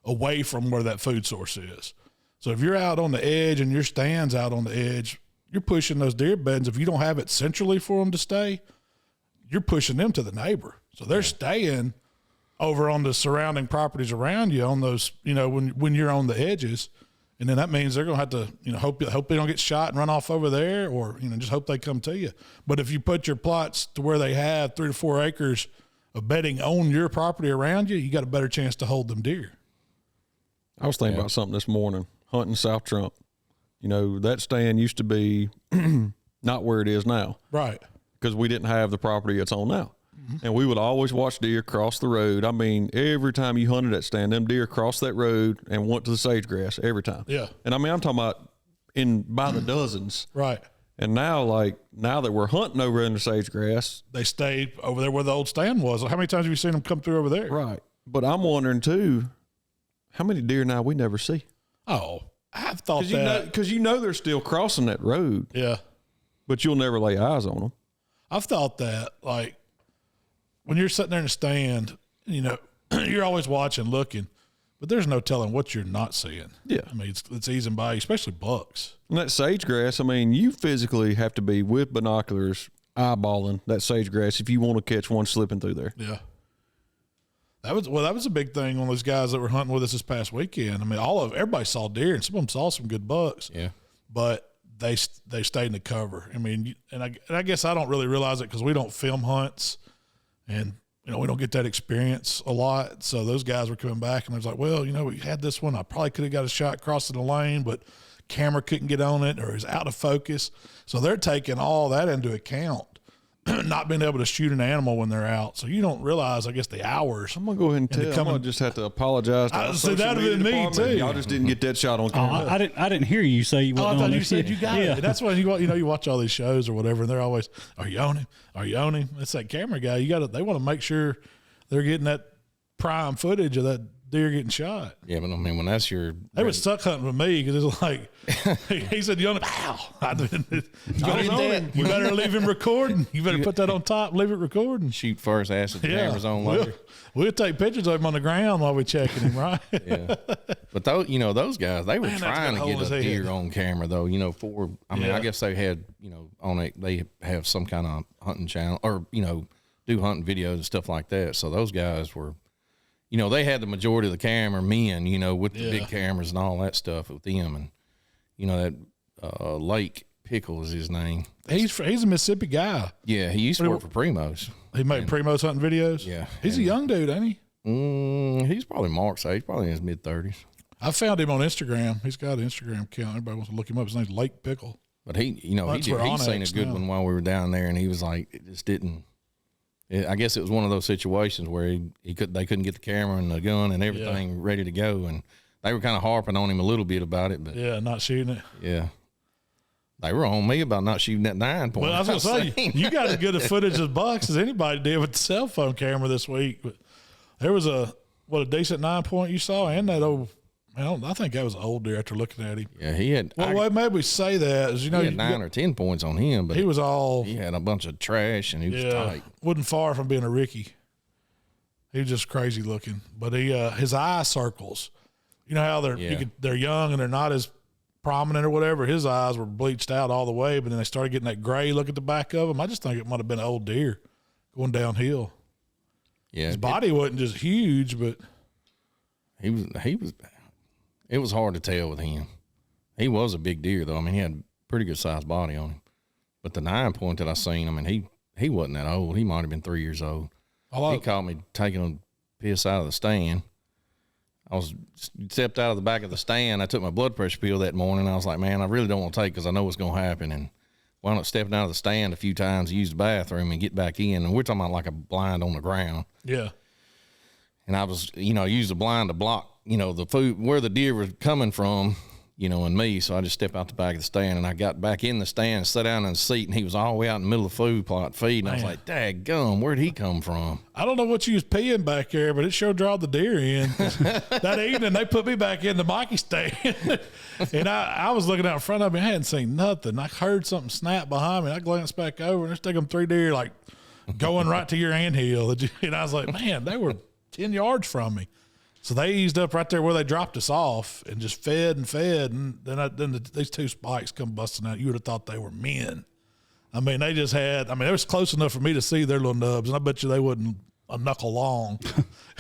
away from where that food source is. So if you're out on the edge and your stand's out on the edge, you're pushing those deer beddings. If you don't have it centrally for them to stay, you're pushing them to the neighbor. So they're staying over on the surrounding properties around you on those, when you're on the edges. And then that means they're going to have to, hope they don't get shot and run off over there, or, just hope they come to you. But if you put your plots to where they have 3 to 4 acres of bedding on your property around you, you got a better chance to hold them deer. I was thinking about something this morning, hunting South Trump. That stand used to be not where it is now. Right. Because we didn't have the property it's on now. And we would always watch deer cross the road. I mean, every time you hunted that stand, them deer crossed that road and went to the sagegrass every time. Yeah. And I mean, I'm talking about by the dozens. Right. And now that we're hunting over in the sagegrass, they stay over there where the old stand was. How many times have you seen them come through over there? Right. But I'm wondering too, how many deer now we never see? Oh, I've thought that. Because they're still crossing that road. Yeah. But you'll never lay eyes on them. I've thought that, like, when you're sitting there in the stand, you're always watching, looking, but there's no telling what you're not seeing. Yeah. I mean, it's easing by, especially bucks. And that sagegrass, I mean, you physically have to be with binoculars eyeballing that sagegrass if you want to catch one slipping through there. Yeah. That was a big thing on those guys that were hunting with us this past weekend. I mean, everybody saw deer, and some of them saw some good bucks. Yeah. But they stayed in the cover. I mean, and I guess I don't really realize it because we don't film hunts. And, we don't get that experience a lot. So those guys were coming back and I was like, well, we had this one. I probably could have got a shot crossing the lane, but camera couldn't get on it or it was out of focus. So they're taking all that into account, not being able to shoot an animal when they're out. So you don't realize, I guess, the hours. I'm going to go ahead and tell you. I'm going to just have to apologize to our social media department. Too. Y'all just didn't get that shot on camera. I didn't hear you say you wasn't I on thought you this. said you got it. And that's why you watch all these shows or whatever, and they're always, are you on him? Are you on him? It's that camera guy. They want to make sure they're getting that prime footage of that deer getting shot. Yeah, but I mean, when that's your... They was stuck hunting with me because it's like, he said, you on him? Ow. You better leave him recording. You better put that on top, leave it recording. Shoot first, ask if the camera's on later. We'll take pictures of him on the ground while we're checking him, right? Yeah. But those guys, they were trying to get a deer on camera though, I guess they had, on it, they have some kind of hunting channel or, do hunting videos and stuff like that. So those guys were, they had the majority of the cameramen, with the big cameras and all that stuff with them. And, that Lake Pickle is his name. He's a Mississippi guy. Yeah, he used to work for Primos. He made Primos hunting videos? Yeah. He's a young dude, ain't he? He's probably Mark's age, probably in his mid-30s. I found him on Instagram. He's got an Instagram account. Everybody wants to look him up. His name's Lake Pickle. But he seen a good one while we were down there, and he was like, it just didn't. I guess it was one of those situations where they couldn't get the camera and the gun and everything ready to go, and they were kind of harping on him a little bit about it. But not shooting it. Yeah, they were on me about not shooting that 9 point. Well, I was going to say, you got as good a footage of bucks as anybody did with the cell phone camera this week. But there was a decent 9 point you saw, and that old. I think that was an old deer after looking at him. Yeah, he had. Well, maybe we say that as he had 9 or 10 points on him, but he had a bunch of trash and he was tight. Wasn't far from being a Ricky. He was just crazy looking, but his eye circles. You know how they're young and they're not as prominent or whatever. His eyes were bleached out all the way, but then they started getting that gray look at the back of them. I just think it might have been an old deer going downhill. Yeah, his body wasn't just huge, but he was. It was hard to tell with him. He was a big deer, though. I mean, he had a pretty good sized body on him. But the 9 point that I seen, I mean, he wasn't that old. He might have been 3 years old. He caught me taking a piss out of the stand. I stepped out of the back of the stand. I took my blood pressure pill that morning. I was like, man, I really don't want to take because I know what's going to happen. And wound up stepping out of the stand a few times, use the bathroom, and get back in. And we're talking about like a blind on the ground. Yeah. And I was, used the blind to block, the food, where the deer was coming from, and me. So I just stepped out the back of the stand, and I got back in the stand, sat down in the seat, and he was all the way out in the middle of the food plot feeding. I was like, daggum, where'd he come from? I don't know what you was peeing back there, but it sure drawed the deer in. That evening, they put me back in the Mikey stand. And I was looking out in front of me. I hadn't seen nothing. I heard something snap behind me. I glanced back over, and there's taking 3 deer, like, going right to your anthill. And I was like, man, they were 10 yards from me. So they eased up right there where they dropped us off and just fed. And then these 2 spikes come busting out. You would have thought they were men. I mean, they just had, it was close enough for me to see their little nubs, and I bet you they wasn't a knuckle long.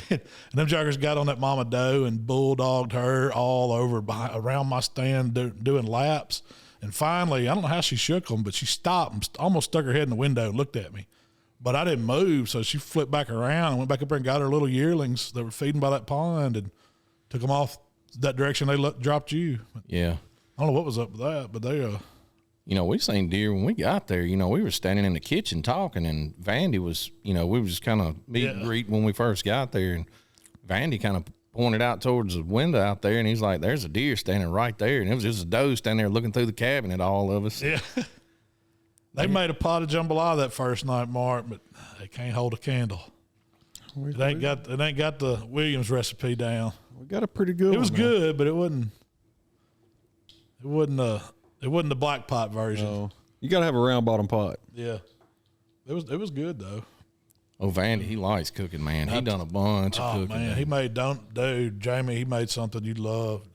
And them joggers got on that mama doe and bulldogged her all over around my stand doing laps. And finally, I don't know how she shook them, but she stopped and almost stuck her head in the window and looked at me. But I didn't move, so she flipped back around and went back up there and got her little yearlings that were feeding by that pond and took them off that direction they dropped you. Yeah. I don't know what was up with that, but they we seen deer when we got there. We were standing in the kitchen talking, and Vandy was, we were just kind of meet and greet when we first got there, and Vandy kind of pointed out towards the window out there, and he's like, there's a deer standing right there, and it was just a doe standing there looking through the cabin at all of us. Yeah. They made a pot of jambalaya that first night, Mark, but they can't hold a candle. It ain't got the Williams recipe down. We got a pretty good one. It was good, but it wasn't the black pot version. No. You got to have a round bottom pot. Yeah. It was good though. Oh, Vandy, he likes cooking, man. He done a bunch of cooking. Man, he made Jamie, he made something you'd love.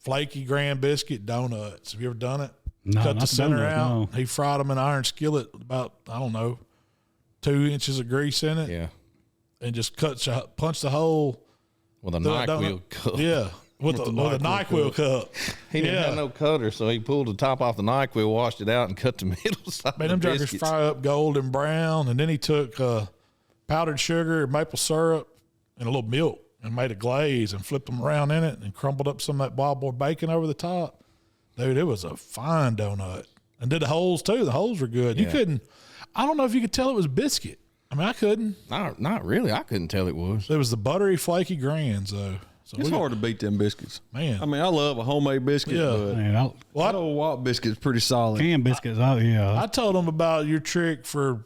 Flaky Grand Biscuit donuts. Have you ever done it? No, Cut the center out. No. He fried them in an iron skillet, about 2 inches of grease in it. Yeah. And just punch the hole with a NyQuil cup. Yeah. With a NyQuil cup. He didn't have no cutter, so he pulled the top off the NyQuil, washed it out, and cut the middle side. Man, them joggers fry up golden brown, and then he took powdered sugar, maple syrup, and a little milk, and made a glaze and flipped them around in it, and crumbled up some of that wild-boar bacon over the top. Dude, it was a fine donut. And did the holes too. The holes were good. Yeah. I don't know if you could tell it was biscuit. I couldn't. Not really. I couldn't tell it was. It was the buttery, flaky grands though. So it's hard to beat them biscuits. Man. I love a homemade biscuit, but that old Walt biscuit's pretty solid. Canned biscuits, I told them about your trick for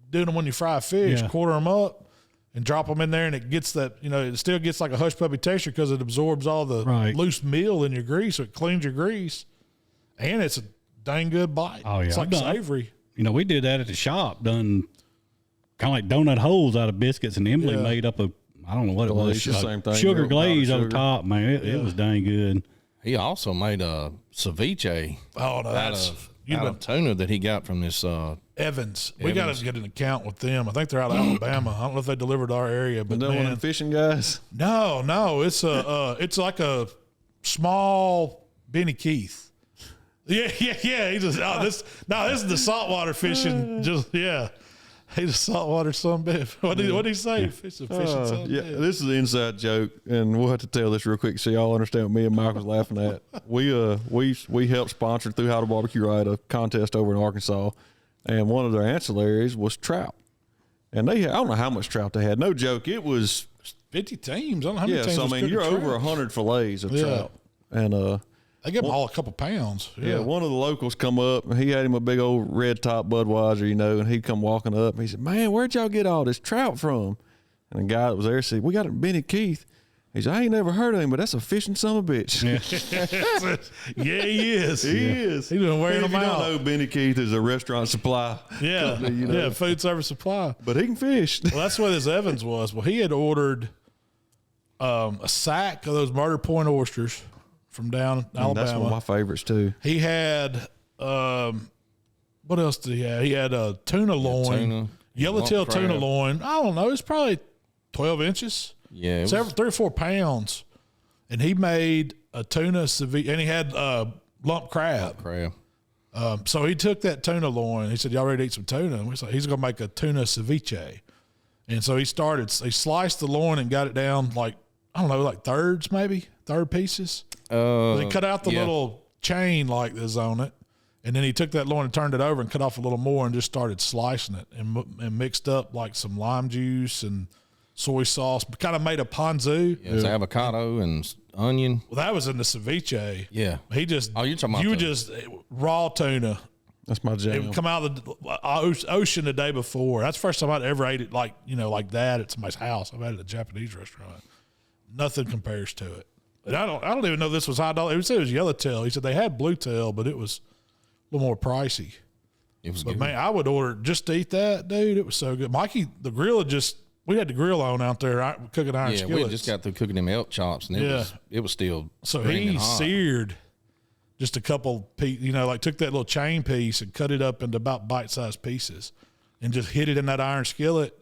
doing them when you fry fish, quarter them up and drop them in there, and it gets that, it still gets like a hush puppy texture because it absorbs all the loose meal in your grease, so it cleans your grease. And it's a dang good bite. Oh, yeah. It's like savory. We did that at the shop, done kind of like donut holes out of biscuits, and Emily made up I don't know what it was. Same thing. Sugar glaze over top, man. It was dang good. He also made a ceviche out of tuna that he got from this Evans. We got to get an account with them. I think they're out of Alabama. I don't know if they delivered to our area, but one of them fishing guys. No, it's it's like a small Benny Keith. Yeah. He just this is the saltwater fishing. He's a saltwater sunbitch. What did he say? Fish a fishing sunbitch. Yeah, this is an inside joke, and we'll have to tell this real quick so y'all understand what me and Mike was laughing at. We helped sponsor through How to Barbecue Right a contest over in Arkansas, and one of their ancillaries was trout. And I don't know how much trout they had. No joke, it was 50 teams. I don't know how many teams. So I mean, you're over 100 fillets of trout, and they give them all a couple pounds. Yeah, one of the locals come up, and he had him a big old red top Budweiser, and he'd come walking up, and he said, "Man, where'd y'all get all this trout from?" And the guy that was there said, "We got it from Benny Keith." He said, "I ain't never heard of him, but that's a fishing son of a bitch." Yeah, he is. He is. He's been wearing them out. If you don't know, Benny Keith is a restaurant supply. Yeah, yeah, food service supply. But he can fish. Well, that's what his Evans was. Well, he had ordered a sack of those Murder Point oysters from down Alabama. That's one of my favorites too. He had what else did he have? He had a tuna loin, yellowtail tuna loin. I don't know. It's probably 12 inches. Yeah, 3 or 4 pounds. And he made a tuna ceviche, and he had lump crab. So he took that tuna loin. He said, "Y'all ready to eat some tuna?" And we said, "He's going to make a tuna ceviche." And so he sliced the loin and got it down like third pieces. They cut out the little chain like this on it, and then he took that loin and turned it over and cut off a little more and just started slicing it and mixed up like some lime juice and soy sauce, kind of made a ponzu. Yeah, it was avocado and onion. Well, that was in the ceviche. Yeah. He just, you're talking about just raw tuna. That's my jam. It would come out of the ocean the day before. That's the first time I'd ever ate it like that at somebody's house. I've had it at a Japanese restaurant. Nothing compares to it. But I don't even know if this was high dollar. He said it was yellowtail. He said they had bluetail, but it was a little more pricey. It was but good. Man, I would order just to eat that, dude. It was so good. Mikey, the grill we had the grill on out there cooking iron skillets. Yeah, we just got through cooking them elk chops, and it was still so he hot. Seared just a couple pieces, took that little chain piece and cut it up into about bite-sized pieces and just hit it in that iron skillet.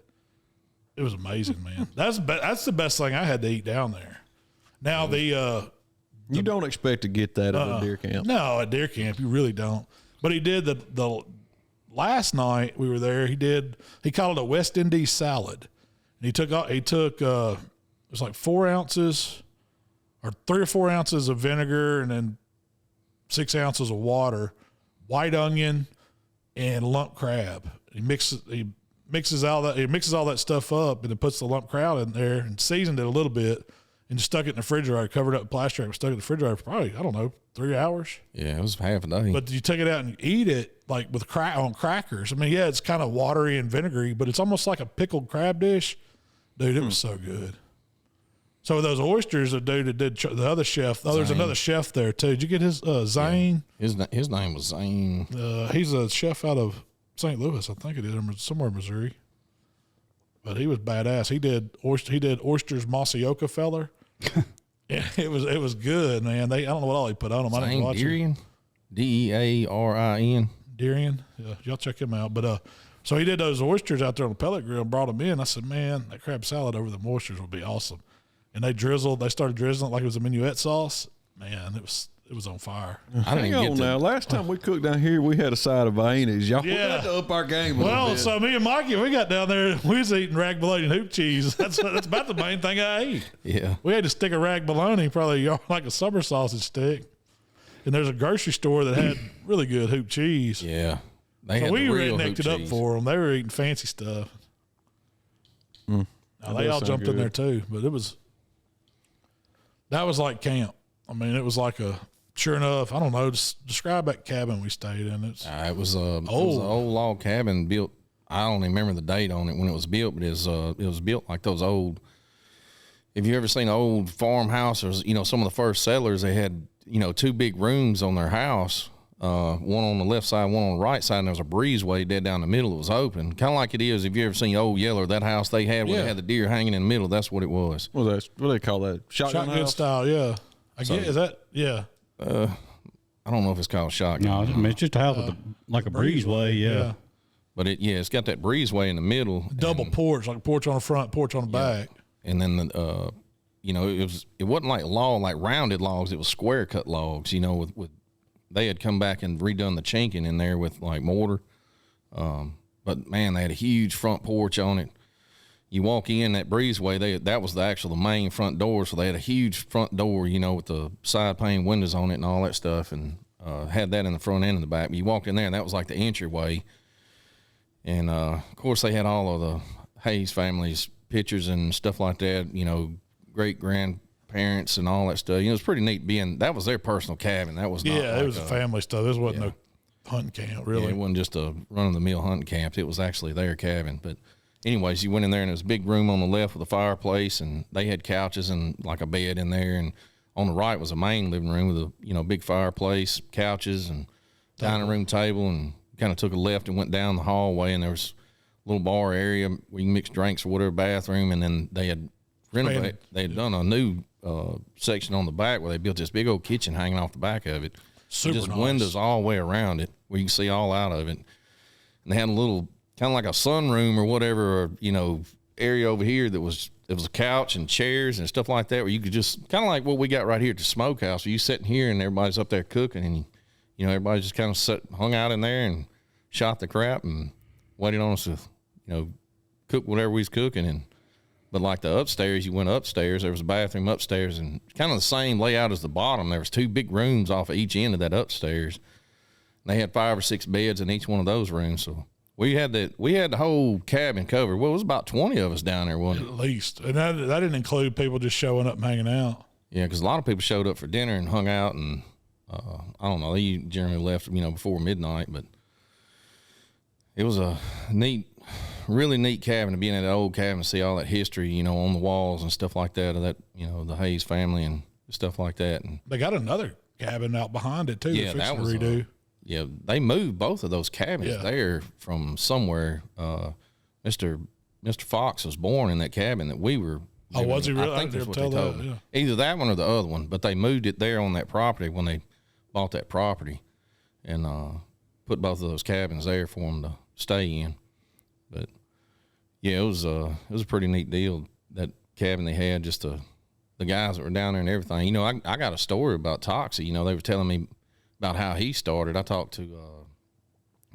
It was amazing, man. That's the best thing I had to eat down there. Now you don't expect to get that at a deer camp. No, at deer camp you really don't. But he did the last night we were there. He called it a West Indies salad. And he took it was like 4 ounces or 3 or 4 ounces of vinegar and then 6 ounces of water, white onion, and lump crab. He mixes all that stuff up and then puts the lump crab in there and seasoned it a little bit. And just stuck it in the refrigerator, covered up with plastic wrap, stuck it in the refrigerator for probably, 3 hours. Yeah, it was half a day. But you take it out and eat it like with on crackers. I mean, yeah, it's kind of watery and vinegary, but it's almost like a pickled crab dish. Dude, it was so good. So those oysters, the dude that did the other chef, there's another chef there too. Did you get his Zane? Yeah. His name was Zane. He's a chef out of St. Louis, I think it is, somewhere in Missouri. But he was badass. He did oysters Mossy Oak Feller. It was good, man. I don't know what all he put on them. I didn't watch Gearin? Dearin. Dearin. Yeah, y'all check him out. But so he did those oysters out there on the pellet grill and brought them in. I said, man, that crab salad over the oysters would be awesome. And they started drizzling it like it was a minuet sauce. Man, it was on fire. Hang on now. Last time we cooked down here, we had a side of Viennas. Y'all got to up our game a little bit. So me and Mikey, we got down there, we was eating rag bologna and hoop cheese. That's about the main thing I ate. Yeah. We had to stick a rag bologna, probably like a summer sausage stick. And there's a grocery store that had really good hoop cheese. Yeah. So we rednecked it up for them. They were eating fancy stuff. Now, they all jumped in there too, but that was like camp. I mean, it was like sure enough, I don't know, describe that cabin we stayed in. It was an old log cabin built. I don't even remember the date on it when it was built, but it was built like those old. If you ever seen an old farmhouse or some of the first settlers, they had 2 big rooms on their house, one on the left side, one on the right side, and there was a breezeway dead down the middle. It was open, kind of like it is. If you ever seen Old Yeller, that house they had where they had the deer hanging in the middle, that's what it was. Well, what do they call that? Shotgun style, yeah. Is that, yeah. I don't know if it's called shotgun. No, I mean, it's just a house with like a breezeway, yeah. But it's got that breezeway in the middle. Double porch, like a porch on the front, porch on the back. And then it wasn't like rounded logs. It was square cut logs. With they had come back and redone the chinking in there with like mortar. But But man, they had a huge front porch on it. You walk in that breezeway, that was the main front door. So they had a huge front door, you know, with the side pane windows on it and all that stuff, and had that in the front and in the back. But you walked in there, and that was like the entryway. And of course, they had all of the Hayes family's pictures and stuff like that, you know, great grandparents and all that stuff. You know, it was pretty neat that was their personal cabin. That was not it was a family stuff. This wasn't no hunting camp, really. Yeah, it wasn't just a run-of-the-mill hunting camp. It was actually their cabin. But anyways, you went in there, and there was a big room on the left with a fireplace, and they had couches and like a bed in there. And on the right was a main living room with a, you know, big fireplace, couches, and dining room table, and kind of took a left and went down the hallway, and there was a little bar area where you can mix drinks or whatever, bathroom. And then they had renovated, they had done a new section on the back where they built this big old kitchen hanging off the back of it. Super just nice. Windows all the way around it where you can see all out of it. And they had a little kind of like a sunroom or whatever, or, you know, area over here it was a couch and chairs and stuff like that where you could just kind of like what we got right here at the smokehouse, where you sitting here and everybody's up there cooking, and you know, everybody just kind of hung out in there and shot the crap and waited on us to, you know, cook whatever we was cooking. But like the upstairs, you went upstairs, there was a bathroom upstairs, and kind of the same layout as the bottom. There was 2 big rooms off of each end of that upstairs. And they had 5 or 6 beds in each one of those rooms. So we had the whole cabin covered. Well, it was about 20 of us down there, wasn't it? At least. And that didn't include people just showing up and hanging out. Yeah, because a lot of people showed up for dinner and hung out, and I don't know, they generally left, you know, before midnight. But it was a really neat cabin to be in that old cabin and see all that history, you know, on the walls and stuff like that, of that, you know, the Hayes family and stuff like that. And they got another cabin out behind it too. Yeah, that was redo. Yeah, they moved both of those cabins there from somewhere. Mr. Fox was born in that cabin that we were. Oh, was he really? I think that's what they told me. Yeah. Either that one or the other one, but they moved it there on that property when they bought that property, and put both of those cabins there for them to stay in. But yeah, it was a pretty neat deal, that cabin they had, just the guys that were down there and everything. You know, I got a story about Toxie. You know, they were telling me about how he started. I talked to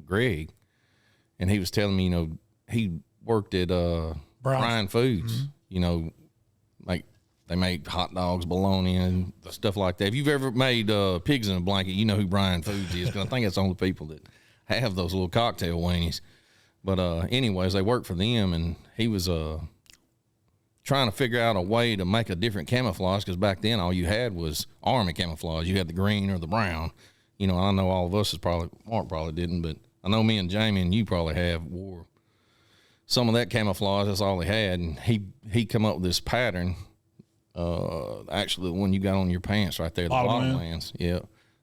Greg, and he was telling me, you know, he worked at Brian Foods. Mm-hmm. You know, like they make hot dogs, bologna, and stuff like that. If you've ever made pigs in a blanket, you know who Brian Foods is, because I think it's the only people that have those little cocktail weenies. But anyways, they worked for them, and he was trying to figure out a way to make a different camouflage, because back then all you had was army camouflage. You had the green or the brown. You know, I know all of us Mark probably didn't, but I know me and Jamie and you probably wore some of that camouflage. That's all they had, and he come up with this pattern. Actually, the one you got on your pants right there, the Bottomlands. Yeah,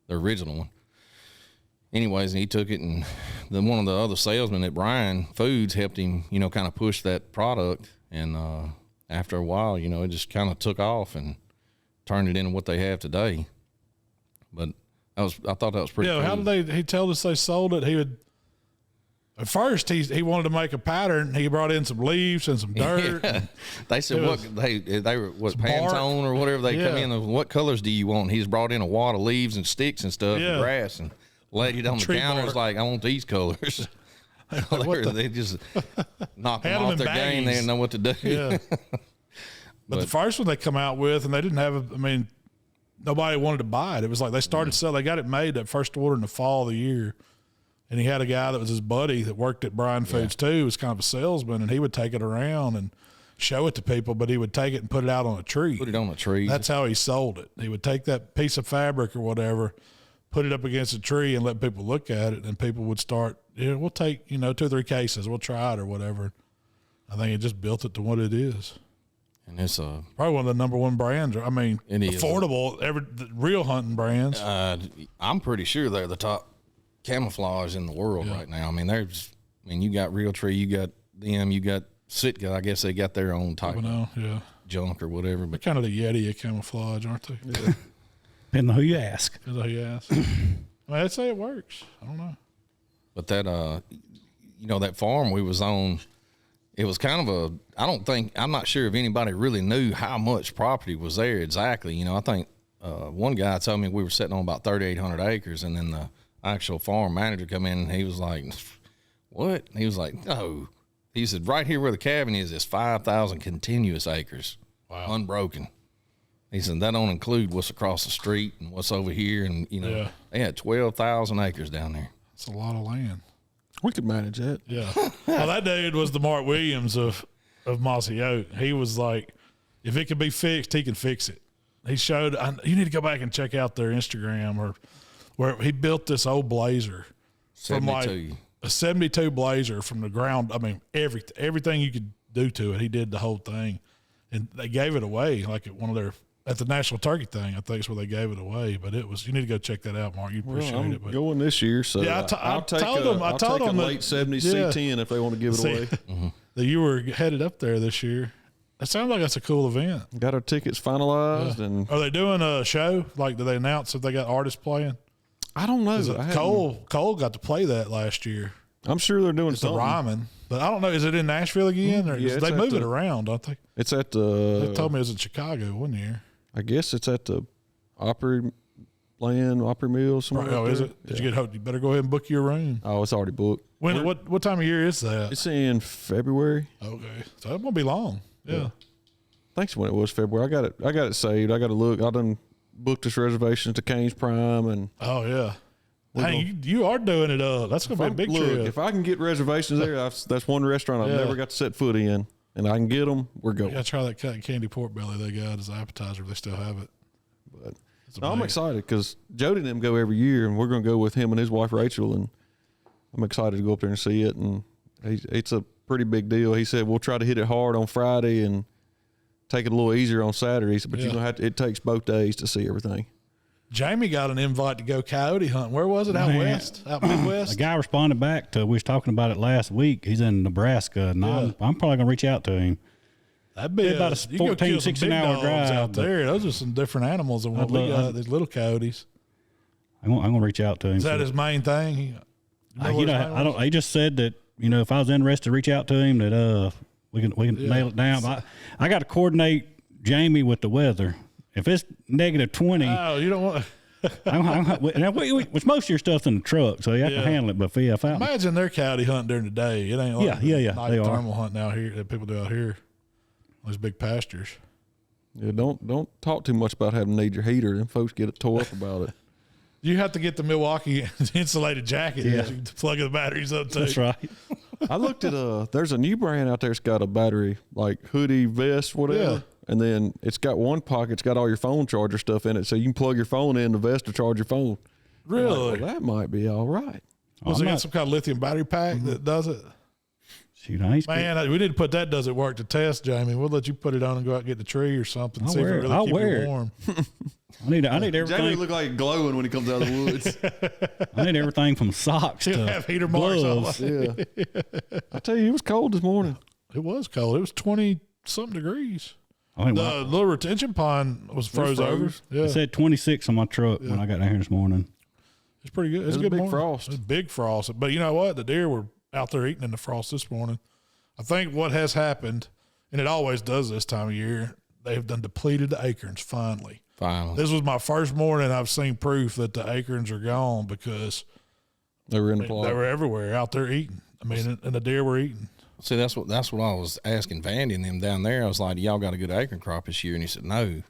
the original one. Anyways, and he took it, and then one of the other salesmen at Brian Foods helped him, you know, kind of push that product. And after a while, you know, it just kind of took off and turned it into what they have today. But I thought that was pretty cool. How did he told us they sold it? He would, at first he wanted to make a pattern. He brought in some leaves and some dirt. Yeah. They said they were Pantone or whatever. They come in, what colors do you want? He's brought in a wad of leaves and sticks and stuff and grass, and laid it on the counter. It's like, I want these colors. They just knocked them off their game. They didn't know what to do. Yeah. But the first one they come out with, and they didn't have nobody wanted to buy it. It was like they started selling. They got it made that first order in the fall of the year. And he had a guy that was his buddy that worked at Brian Foods too. He was kind of a salesman, and he would take it around and show it to people, but he would take it and put it out on a tree. Put it on a tree. That's how he sold it. He would take that piece of fabric or whatever, put it up against a tree and let people look at it, and people would start, we'll take, 2 or 3 cases. We'll try it or whatever. I think it just built it to what it is. And it's probably one of the number 1 brands. I mean, affordable, the real hunting brands. I'm pretty sure they're the top camouflage in the world right now. I mean, you got Realtree, you got them, you got Sitka. I guess they got their own type of junk or whatever. But kind of the Yeti of camouflage, aren't they? Yeah. Depending on who you ask. I'd say it works. I don't know. But that, that farm we was on, it was kind of I'm not sure if anybody really knew how much property was there exactly. I think one guy told me we were sitting on about 3,800 acres, and then the actual farm manager come in and he was like, what? And he was like, no. He said, right here where the cabin is 5,000 continuous acres. Wow. Unbroken. He said, that don't include what's across the street and what's over here. And, they had 12,000 acres down there. That's a lot of land. We could manage that. Yeah. Well, that dude was the Mark Williams of Mossy Oak. He was like, if it can be fixed, he can fix it. He showed, you need to go back and check out their Instagram or where he built this old Blazer. 72. From like a 72 Blazer from the ground. I mean, everything you could do to it, he did the whole thing. And they gave it away like at one of their, at the National Turkey thing, I think is where they gave it away. But it was, you need to go check that out, Mark. You'd appreciate it. But going this year, so yeah, I'll take a late 70s C10 if they want to give it away. That you were headed up there this year. That sounds like that's a cool event. Got our tickets finalized. And are they doing a show? Like, do they announce if they got artists playing? I don't know. Cole got to play that last year. I'm sure they're doing it's something. The Ryman, but I don't know. Is it in Nashville again? Or they move it around, don't they? It's at the. They told me it was in Chicago one year. I guess it's at the Opry Mill somewhere. Oh, is it? Did you get hooked? You better go ahead and book your room. Oh, it's already booked. When? What time of year is that? It's in February. Okay, so it won't be long. Yeah. Thanks when it was February. I got it saved. I got to look. I done booked this reservations to Cane's Prime and. Oh yeah. Hey, you are doing it. That's gonna be a big trip. If I can get reservations there, that's one restaurant I've never got to set foot in, and I can get them. We're going. You gotta try that cotton candy pork belly they got as an appetizer. If they still have it. But I'm excited because Jody and them go every year, and we're going to go with him and his wife Rachel, and I'm excited to go up there and see it. And it's a pretty big deal. He said we'll try to hit it hard on Friday and take it a little easier on Saturday. But you're gonna have to. It takes both days to see everything. Jamie got an invite to go coyote hunting. Where was it? Out west? Out Midwest? A guy responded back to, we was talking about it last week. He's in Nebraska, and I'm probably going to reach out to him. That'd be about a 14, 16-hour drive. Out there. Those are some different animals than what we got, these little coyotes. I'm going to reach out to him. Is that his main thing? He just said that, if I was interested, reach out to him, that we can nail it down. I got to coordinate Jamie with the weather. If it's negative 20, you don't want. Which most of your stuff's in the truck, so you have to handle it. But if I imagine they're coyote hunting during the day, it ain't like they are thermal hunting out here that people do out here. Those big pastures. Yeah, don't talk too much about having to need your heater. Them folks get tore up about it. You have to get the Milwaukee insulated jacket to plug the batteries up too. That's right. I looked at there's a new brand out there that's got a battery, like hoodie, vest, whatever. Yeah. And then it's got one pocket, it's got all your phone charger stuff in it, so you can plug your phone in the vest to charge your phone. Really? Like, well, that might be all right. Was it got some kind of lithium battery pack that does it? Shoot, we need to put that does it work to test, Jamie. We'll let you put it on and go out and get the tree or something. See if it really keeps you warm. I need everything. Jamie look like glowing when he comes out of the woods. I need everything from socks to have heater marks gloves. Yeah. I tell you, it was cold this morning. It was cold. It was 20-something degrees. The little retention pond was froze over. Yeah. It said 26 on my truck when I got down here this morning. It's pretty good. It's a good big frost. It's big frost. But you know what? The deer were out there eating in the frost this morning. I think what has happened, and it always does this time of year, they've done depleted the acorns finally. This was my first morning I've seen proof that the acorns are gone because they were in the plot. They were everywhere out there eating. I mean, and the deer were eating. See, that's what I was asking Vandy and them down there. I was like, y'all got a good acorn crop this year? And he said, no.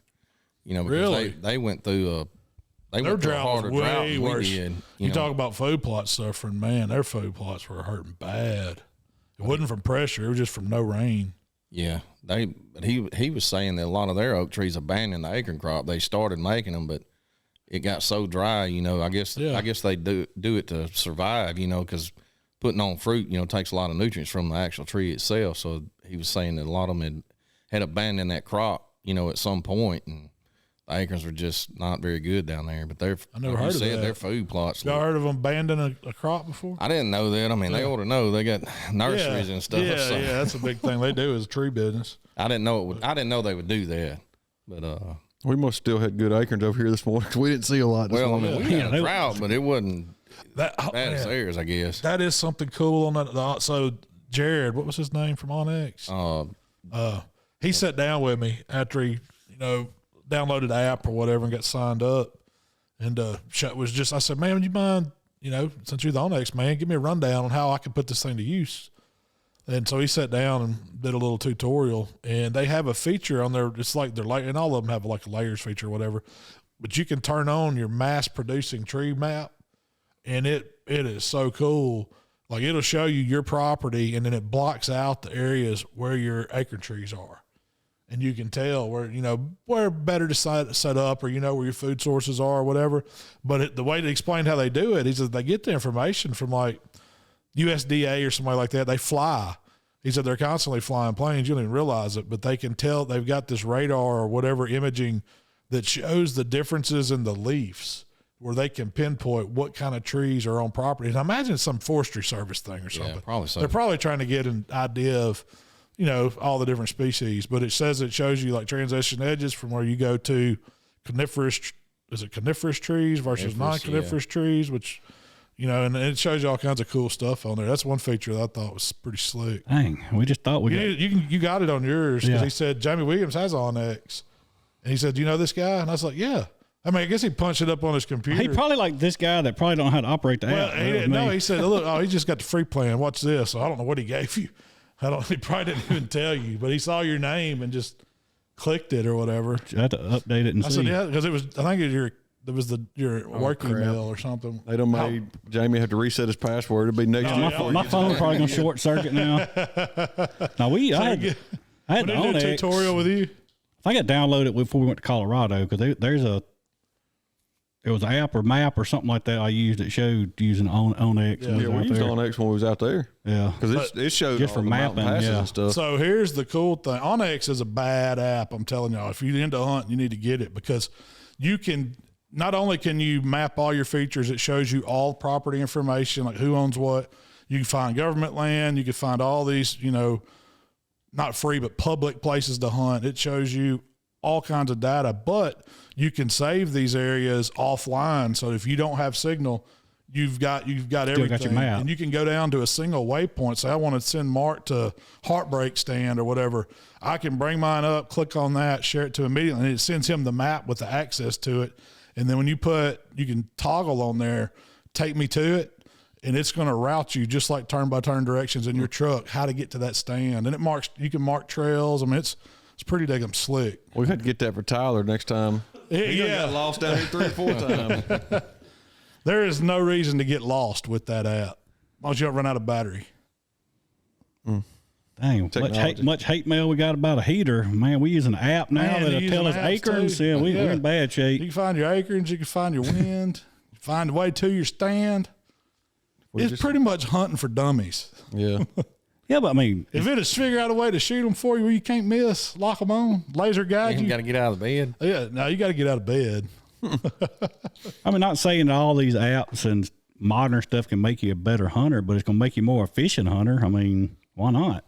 Because really? they went through their drought was way worse. You know. Talk about food plots suffering, man, their food plots were hurting bad. It wasn't from pressure, it was just from no rain. Yeah. But he was saying that a lot of their oak trees abandoned the acorn crop. They started making them, but it got so dry, I guess they do it to survive, because putting on fruit, takes a lot of nutrients from the actual tree itself. So he was saying that a lot of them had abandoned that crop, at some point, and the acorns were just not very good down there. But I never heard of that. Their food plots. Y'all heard of them abandoning a crop before? I didn't know that. I mean, they ought to know. They got nurseries and stuff. Yeah, so. Yeah, that's a big thing they do is tree business. I didn't know they would do that. But we must still had good acorns over here this morning because we didn't see a lot. We had a drought, but it wasn't bad as theirs, I guess. That is something cool on that. So Jared, what was his name from Onyx? He sat down with me after he, downloaded the app or whatever and got signed up. And I said, man, would you mind since you're the Onyx man, give me a rundown on how I can put this thing to use. And so he sat down and did a little tutorial, and they have a feature on there. It's like and all of them have like a layers feature or whatever, but you can turn on your mass producing tree map, and it is so cool. Like it'll show you your property, and then it blocks out the areas where your acorn trees are. And you can tell where better to set up, or where your food sources are or whatever. But the way to explain how they do it, he says they get the information from like USDA or somebody like that. They fly. He said they're constantly flying planes. You don't even realize it, but they can tell. They've got this radar or whatever imaging that shows the differences in the leaves, where they can pinpoint what kind of trees are on property. And I imagine it's some forestry service thing or something. Yeah, probably so. They're probably trying to get an idea of, all the different species. But it shows you like transition edges from where you go to coniferous trees versus non-coniferous trees, which – and it shows you all kinds of cool stuff on there. That's one feature that I thought was pretty slick. Dang, we just thought you got it on yours because he said Jamie Williams has Onyx, and he said, "Do you know this guy?" And I was like, "Yeah." I mean, I guess he punched it up on his computer. He probably like this guy that probably don't know how to operate the app. He said, "Look, he just got the free plan. Watch this." So I don't know what he gave you. He probably didn't even tell you, but he saw your name and just clicked it or whatever. I had to update it and I said, "Yeah," because I think your work email or something. They done made Jamie have to reset his password. It'll be next year. My phone's probably gonna short circuit now. Now I had the Onyx tutorial with you. I got downloaded before we went to Colorado because there was an app or map or something like that I used that showed using Onyx. Yeah, we used Onyx when we was out there. Yeah, because it showed just for mapping and stuff. So here's the cool thing: Onyx is a bad app. I'm telling y'all, if you're into hunting, you need to get it because you can. Not only can you map all your features, it shows you all property information, like who owns what. You can find government land. You can find all these, not free, but public places to hunt. It shows you all kinds of data, but you can save these areas offline. So if you don't have signal, you've got everything. Got your map. And you can go down to a single waypoint. Say, I want to send Mark to Heartbreak Stand or whatever. I can bring mine up, click on that, share it to him immediately, and it sends him the map with the access to it. And then when you can toggle on there, take me to it, and it's going to route you just like turn-by-turn directions in your truck, how to get to that stand. And you can mark trails. I mean, it's pretty daggum slick. We had to get that for Tyler next time. He got lost down here 3 or 4 times. There is no reason to get lost with that app. As long as you don't run out of battery. Dang, much hate mail we got about a heater. Man, we use an app now that'll tell us acorns. Yeah, we're in bad shape. You can find your acorns. You can find your wind. Find a way to your stand. It's pretty much hunting for dummies. Yeah. Yeah, but I mean, if it is figure out a way to shoot them for you where you can't miss, lock them on, laser guide you. You got to get out of the bed. Yeah, no, you got to get out of bed. I mean, not saying that all these apps and modern stuff can make you a better hunter, but it's going to make you a more efficient hunter. I mean, why not?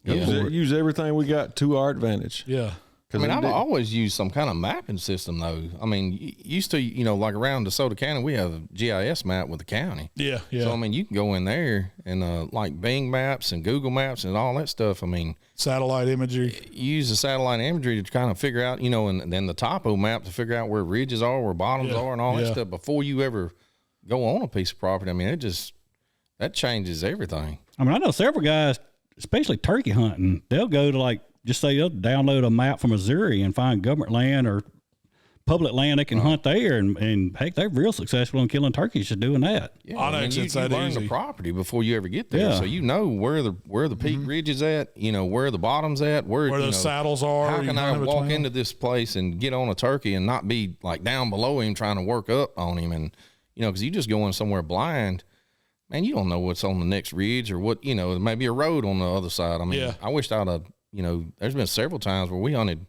Use everything we got to our advantage. Yeah. I mean, I've always used some kind of mapping system, though. I mean, used to, like around DeSoto County, we have a GIS map with the county. Yeah, yeah. So, I mean, you can go in there and, like Bing Maps and Google Maps and all that stuff. I mean, satellite imagery. You use the satellite imagery to kind of figure out, and then the topo map to figure out where ridges are, where bottoms are, and all that stuff before you ever go on a piece of property. I mean, that changes everything. I mean, I know several guys, especially turkey hunting, they'll go to just say they'll download a map from Missouri and find government land or public land they can hunt there, and heck, they're real successful in killing turkeys just doing that. Yeah, I mean, you learn the property before you ever get there, so you know where the peak ridge is at, where the bottom's at, where the saddles are. How can I walk into this place and get on a turkey and not be like down below him trying to work up on him, and because you just go in somewhere blind. Man, you don't know what's on the next ridge or what, there may be a road on the other side. I mean, I wished I'd have, there's been several times where we hunted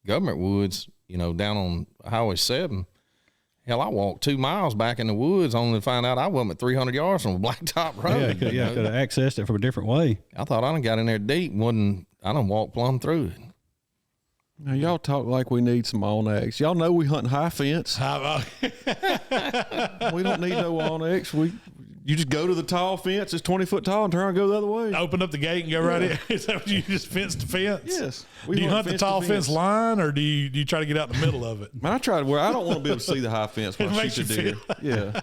government woods, down on Highway 7. Hell, I walked 2 miles back in the woods only to find out I wasn't at 300 yards from a blacktop road. Could have accessed it from a different way. I thought I done got in there deep and I done walked plumb through it. Now, y'all talk like we need some Onyx. Y'all know we hunt high fence. We don't need no Onyx. You just go to the tall fence. It's 20 foot tall and turn and go the other way. Open up the gate and go right in. Is that what you just fence to fence? Yes. Do you hunt the tall fence line, or do you try to get out in the middle of it? Man, I try to where I don't want to be able to see the high fence when I shoot the deer. Yeah.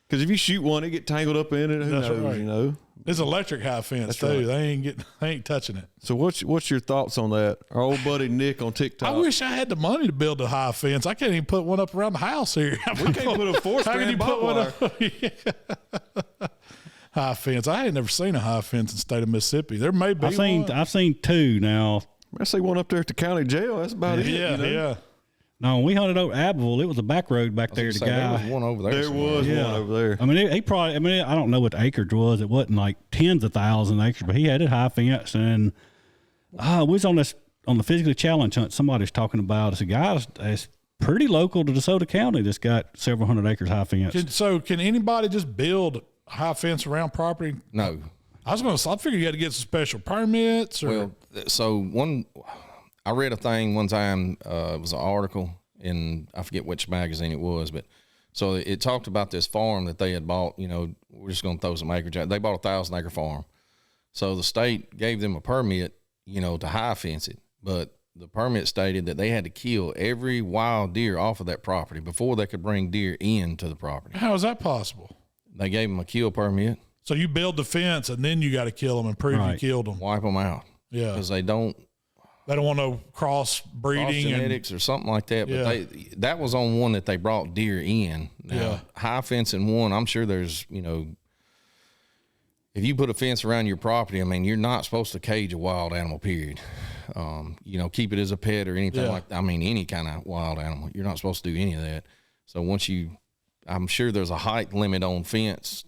Because if you shoot one, it get tangled up in it. Who knows? Right. You know, it's electric high fence too. Right. They ain't touching it. So what's your thoughts on that? Our old buddy Nick on TikTok. I wish I had the money to build a high fence. I can't even put one up around the house here. We can't put a 4-strand barbed wire. High fence. I ain't never seen a high fence in the state of Mississippi. There may be I've seen 2 now. I see one up there at the county jail. That's about it. Yeah, yeah. No, when we hunted over Abbeville, it was a back road back there. The guy, there was one over there. There was one over there. I mean, he probably. I mean, I don't know what the acreage was. It wasn't like tens of thousands of acres, but he had it high fence. And we was on the physically challenged hunt. Somebody's talking about it's a guy that's pretty local to DeSoto County that's got several hundred acres high fence. So can anybody just build a high fence around property? No. I figured you had to get some special permits. Or I read a thing one time, it was an article in, I forget which magazine it was, but so it talked about this farm that they had bought, we're just going to throw some acreage out. They bought a 1,000-acre farm. So the state gave them a permit, to high fence it, but the permit stated that they had to kill every wild deer off of that property before they could bring deer into the property. How is that possible? They gave them a kill permit. So you build the fence and then you got to kill them and prove you killed them. Wipe them out. Yeah. Because they don't want no cross breeding genetics or something like that. But that was on one that they brought deer in. Now, high fencing one, I'm sure there's, if you put a fence around your property, I mean, you're not supposed to cage a wild animal, period. Keep it as a pet or anything like that. I mean, any kind of wild animal. You're not supposed to do any of that. So I'm sure there's a height limit on fence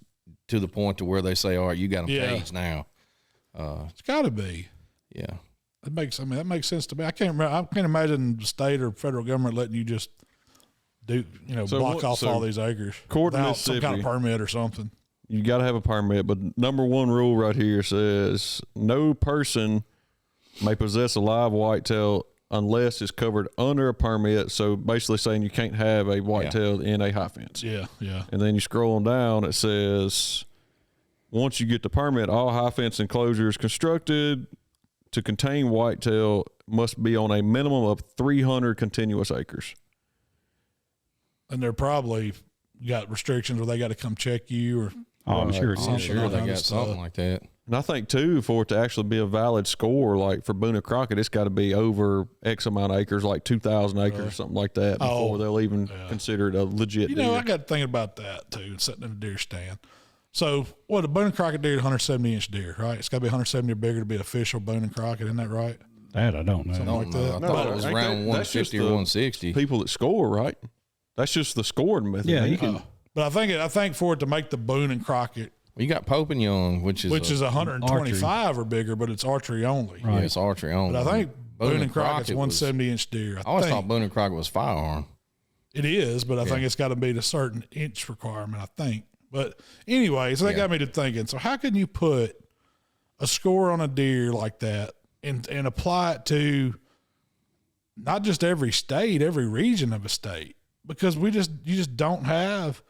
to the point to where they say, all right, you got them caged now. It's got to be. Yeah. That makes sense to me. I can't imagine the state or federal government letting you just do, block off all these acres without some kind of permit or something. You got to have a permit, but number one rule right here says no person may possess a live whitetail unless it's covered under a permit. So basically saying you can't have a whitetail in a high fence. Yeah, yeah. And then you scroll on down, it says once you get the permit, all high fence enclosures constructed to contain whitetail must be on a minimum of 300 continuous acres. And they're probably got restrictions where they got to come check you or. I'm sure they got something like that. And I think too, for it to actually be a valid score, like for Boone and Crockett, it's got to be over X amount of acres, like 2,000 acres or something like that, before they'll even consider it a legit deer. I got to think about that too, sitting in a deer stand. So, a Boone and Crockett deer is 170-inch deer, right? It's got to be 170 or bigger to be official Boone and Crockett. Isn't that right? That I don't know. Something like that. I thought it was around 150 or 160. People that score, right? That's just the scoring method. Yeah, you can. But I think for it to make the Boone and Crockett, you got Pope and Young, which is 125 or bigger, but it's archery only. Right. Yeah, it's archery only. But I think Boone and Crockett's 170-inch deer. I always thought Boone and Crockett was firearm. It is, but I think it's got to meet a certain inch requirement, I think. But anyway, so that got me to thinking. So how can you put a score on a deer like that and apply it to not just every state, every region of a state? Because you just don't have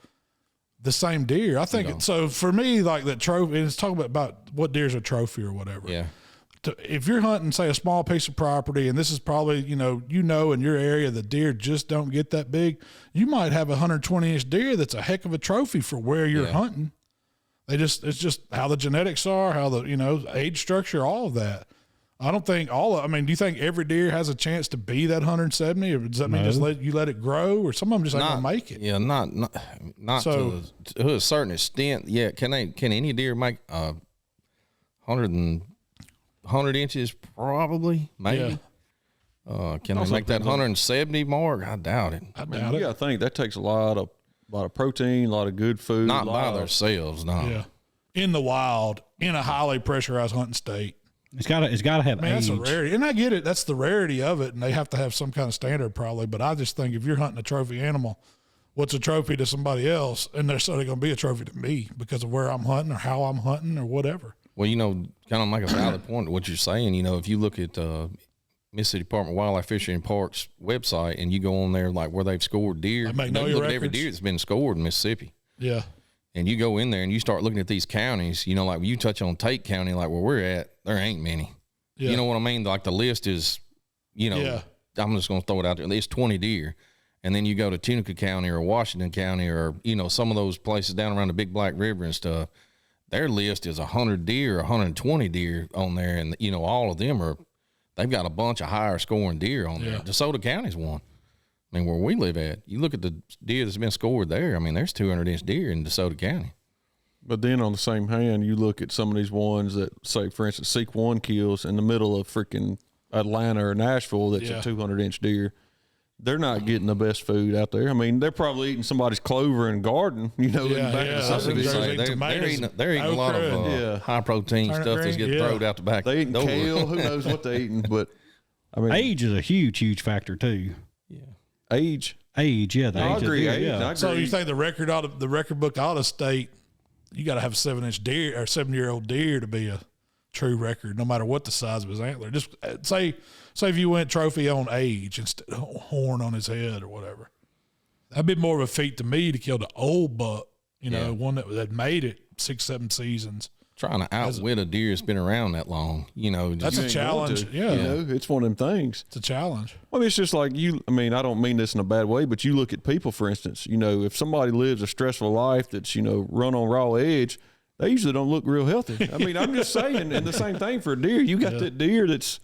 the same deer. I think so for me, like that trophy, and it's talking about what deer's a trophy or whatever. Yeah. If you're hunting, say, a small piece of property, and this is probably, in your area, the deer just don't get that big, you might have a 120-inch deer that's a heck of a trophy for where you're hunting. It's just how the genetics are, how the, age structure, all of that. I don't think do you think every deer has a chance to be that 170, or does that mean just let it grow, or some of them just ain't gonna make it? Yeah, not so, to a certain extent. Yeah, can any deer make 100 inches? Probably, maybe. Yeah. Can they make that 170 mark? I doubt it. I think that takes a lot of protein, a lot of good food. Not by themselves, no. Yeah, in the wild, in a highly pressurized hunting state. It's got to have age. That's a rarity, and I get it. That's the rarity of it, and they have to have some kind of standard probably. But I just think if you're hunting a trophy animal, what's a trophy to somebody else, and they're certainly going to be a trophy to me because of where I'm hunting or how I'm hunting or whatever. Well, kind of make a valid point to what you're saying. If you look at Mississippi Department of Wildlife, Fishery, and Parks website, and you go on there like where they've scored deer, they look at every deer that's been scored in Mississippi. Yeah. And you go in there and you start looking at these counties, like when you touch on Tate County, like where we're at, there ain't many. Yeah. You know what I mean? Like the list is, I'm just going to throw it out there. It's 20 deer. And then you go to Tunica County or Washington County or, you know, some of those places down around the Big Black River and stuff, their list is 100 deer, 120 deer on there. And, you know, all of them they've got a bunch of higher scoring deer on there. DeSoto County's one. I mean, where we live at, you look at the deer that's been scored there. I mean, there's 200-inch deer in DeSoto County. But then on the same hand, you look at some of these ones that, say, for instance, Seek One kills in the middle of freaking Atlanta or Nashville that's a 200-inch deer. They're not getting the best food out there. I mean, they're probably eating somebody's clover and garden, you know, in the back of the subdivision. They're eating a lot of high-protein stuff that's getting thrown out the back. They eating kale. Who knows what they're eating. But, I mean. Age is a huge factor, too. Yeah. Age, yeah. The I age agree. of deer, yeah. So you think the record book ought to state you got to have a 7-inch deer or 7-year-old deer to be a true record, no matter what the size of his antler. Just say if you went trophy on age instead of horn on his head or whatever. That'd be more of a feat to me to kill the old buck, you know, one that made it 6-7 seasons. Trying to outwit a deer that's been around that long, you know. That's a challenge. Yeah. You know, it's one of them things. It's a challenge. Well, it's just like I mean, I don't mean this in a bad way, but you look at people, for instance, you know, if somebody lives a stressful life that's, you know, run on raw edge, they usually don't look real healthy. I mean, I'm just saying, and the same thing for a deer. You got that deer that's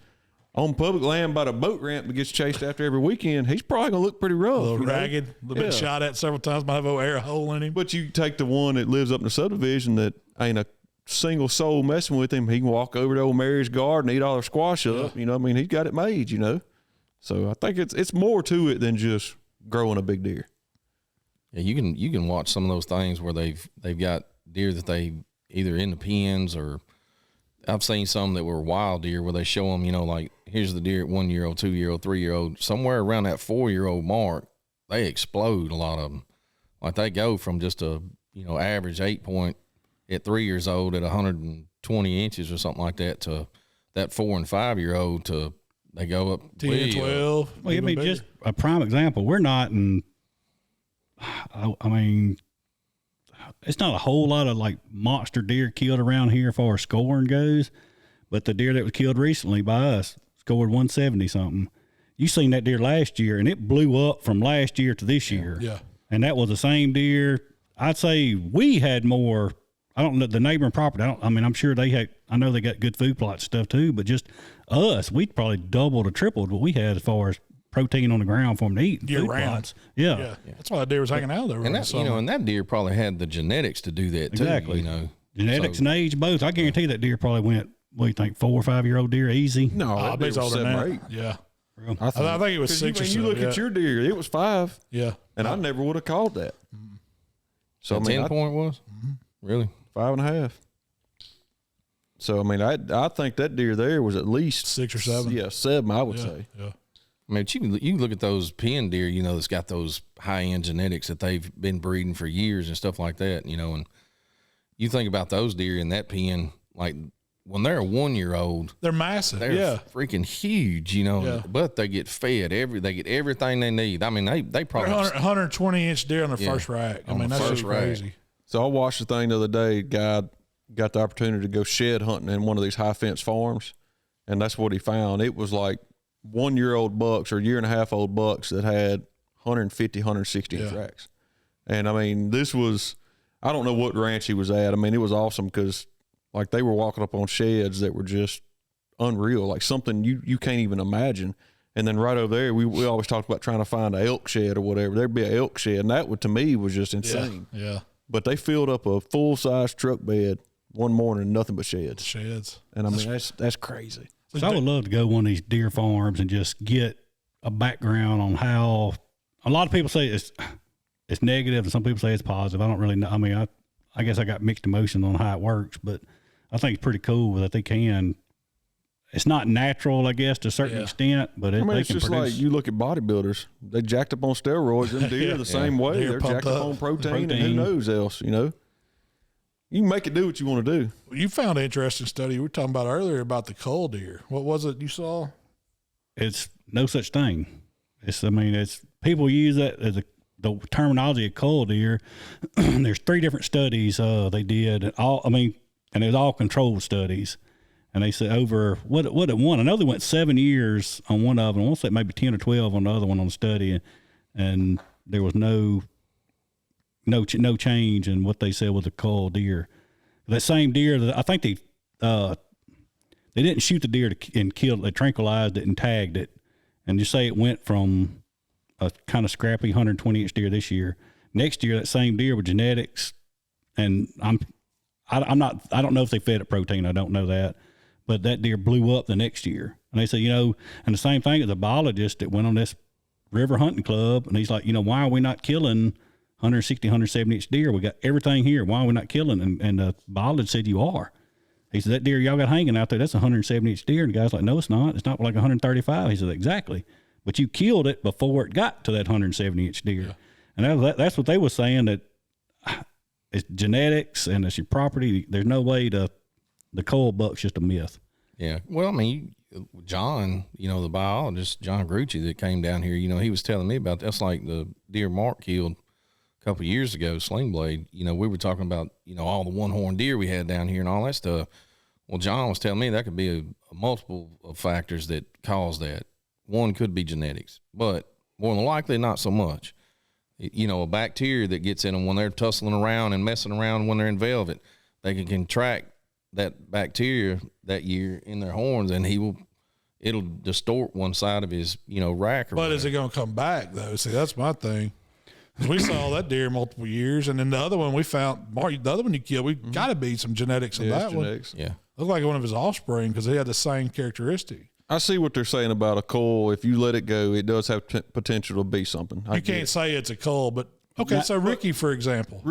on public land by the boat ramp that gets chased after every weekend. He's probably going to look pretty rough. A little ragged, a little bit shot at several times, might have an air hole in him. But you take the one that lives up in the subdivision that ain't a single soul messing with him. He can walk over to old Mary's garden, eat all her squash up. You know, I mean, he's got it made, you know. So I think it's more to it than just growing a big deer. Yeah, you can watch some of those things where they've got deer that they either in the pens, or I've seen some that were wild deer where they show them, you know, like here's the deer at 1-year-old, 2-year-old, 3-year-old, somewhere around that 4-year-old mark, they explode, a lot of them. Like they go from just a, you know, average 8-point at 3 years old at 120 inches or something like that to that 4 and 5-year-old to they go up 10, 12. Well, I mean, just a prime example. We're not in, I mean, it's not a whole lot of like monster deer killed around here as far as scoring goes, but the deer that was killed recently by us scored 170 something. You seen that deer last year, and it blew up from last year to this year. Yeah. And that was the same deer. I'd say we had more. I don't know the neighboring property. I mean, I'm sure they had. I know they got good food plots and stuff too, but just us, we'd probably doubled or tripled what we had as far as protein on the ground for them to eat. Year food round. Plots. Yeah. Yeah. That's why that deer was hanging out there. And that, you know, and that deer probably had the genetics to do that too. Exactly. You know, Genetics and age both. I guarantee that deer probably went. What do you think? 4 or 5 year old deer easy. No, I bet it's older than 7 or that. 8. Yeah. I think it was 6 or 7. You look at your deer, it was 5. Yeah. And I never would have called that. So, I mean, 10-point was? Really? 5.5. So, I mean, I think that deer there was at least 6 or 7. Yeah, 7, I would say. Yeah. I mean, you look at those pen deer, you know, that's got those high-end genetics that they've been breeding for years and stuff like that, you know, and you think about those deer in that pen, like when they're a 1-year-old, they're massive. They're freaking huge, you know, but they get fed they get everything they need. I mean, they probably 120-inch deer on their first rack. I mean, that's just crazy. So I watched the thing the other day. Guy got the opportunity to go shed hunting in one of these high fence farms, and that's what he found. It was like 1-year-old bucks or 1.5-year-old bucks that had 150, 160 inch racks. And I mean, this was, I don't know what ranch he was at. I mean, it was awesome because like they were walking up on sheds that were just unreal, like something you can't even imagine. And then right over there, we always talked about trying to find an elk shed or whatever. There'd be an elk shed, and that would, to me, was just insane. Yeah. But they filled up a full-size truck bed one morning, nothing but sheds. And I mean, that's crazy. So I would love to go one of these deer farms and just get a background on how a lot of people say it's negative and some people say it's positive. I don't really know. I mean, I guess I got mixed emotions on how it works, but I think it's pretty cool that they can. It's not natural, I guess, to a certain extent, but it's just like you look at bodybuilders. They jacked up on steroids, and deer the same way. They're jacked up on protein, and who knows else, you know. You can make it do what you want to do. Well, you found an interesting study you were talking about earlier about the cull deer. What was it you saw? It's no such thing. It's people use that as the terminology of cull deer. There's 3 different studies they did. And it was all controlled studies. And they said over what it won. I know they went 7 years on one of them. I want to say maybe 10 or 12 on the other one on the study. and there was no change in what they said with the cull deer. That same deer, I think they didn't shoot the deer and kill it. They tranquilized it and tagged it, and just say it went from a kind of scrappy 120-inch deer this year. Next year, that same deer with genetics, and I don't know if they fed it protein. I don't know that, but that deer blew up the next year. And they said, and the same thing as a biologist that went on this river hunting club, and he's like, why are we not killing 160, 170-inch deer? We got everything here. Why are we not killing? And the biologist said, you are. He said, that deer y'all got hanging out there, that's a 170-inch deer. And the guy's like, no, it's not. It's not like 135. He said, exactly. But you killed it before it got to that 170-inch deer. Yeah. And that's what they were saying, that it's genetics and it's your property. There's no way the cull buck's just a myth. Yeah. Well, I mean, John, the biologist, John Grucci, that came down here, he was telling me about that's like the deer Mark killed a couple of years ago, Sling Blade. We were talking about, all the one-horn deer we had down here and all that stuff. Well, John was telling me that could be a multiple of factors that cause that. One could be genetics, but more than likely not so much. A bacteria that gets in them when they're tussling around and messing around when they're in velvet, they can contract that bacteria that year in their horns, and it'll distort one side of his, rack. But is it going to come back though? See, that's my thing. Because we saw that deer multiple years, and then the other one we found, the other one you killed, we got to be some genetics in that genetics. One. Yeah, looked like one of his offspring because he had the same characteristic. I see what they're saying about a cull. If you let it go, it does have potential to be something. You can't say it's a cull, but okay. So Ricky, for example,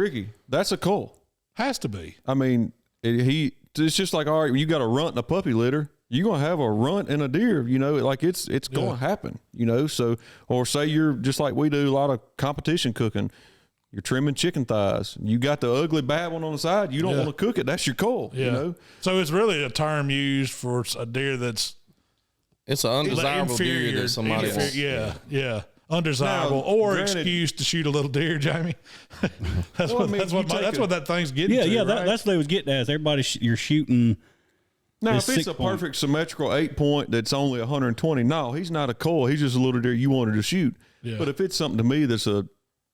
that's a cull. Has to be. I mean, it's just like, all right, you got a runt and a puppy litter. You're going to have a runt and a deer, like it's going to happen, so, or say you're just like we do a lot of competition cooking. You're trimming chicken thighs. You got the ugly bad one on the side. You don't want to cook it. That's your cull, So it's really a term used for a deer that's, it's an undesirable deer that somebody wants. Yeah. Undesirable or excuse to shoot a little deer, Jamie. That's what that thing's getting to. Yeah, that's what they was getting at. Everybody, you're shooting. Now, if it's a perfect symmetrical 8-point that's only 120, no, he's not a cull. He's just a little deer you wanted to shoot. Yeah. But if it's something to me that's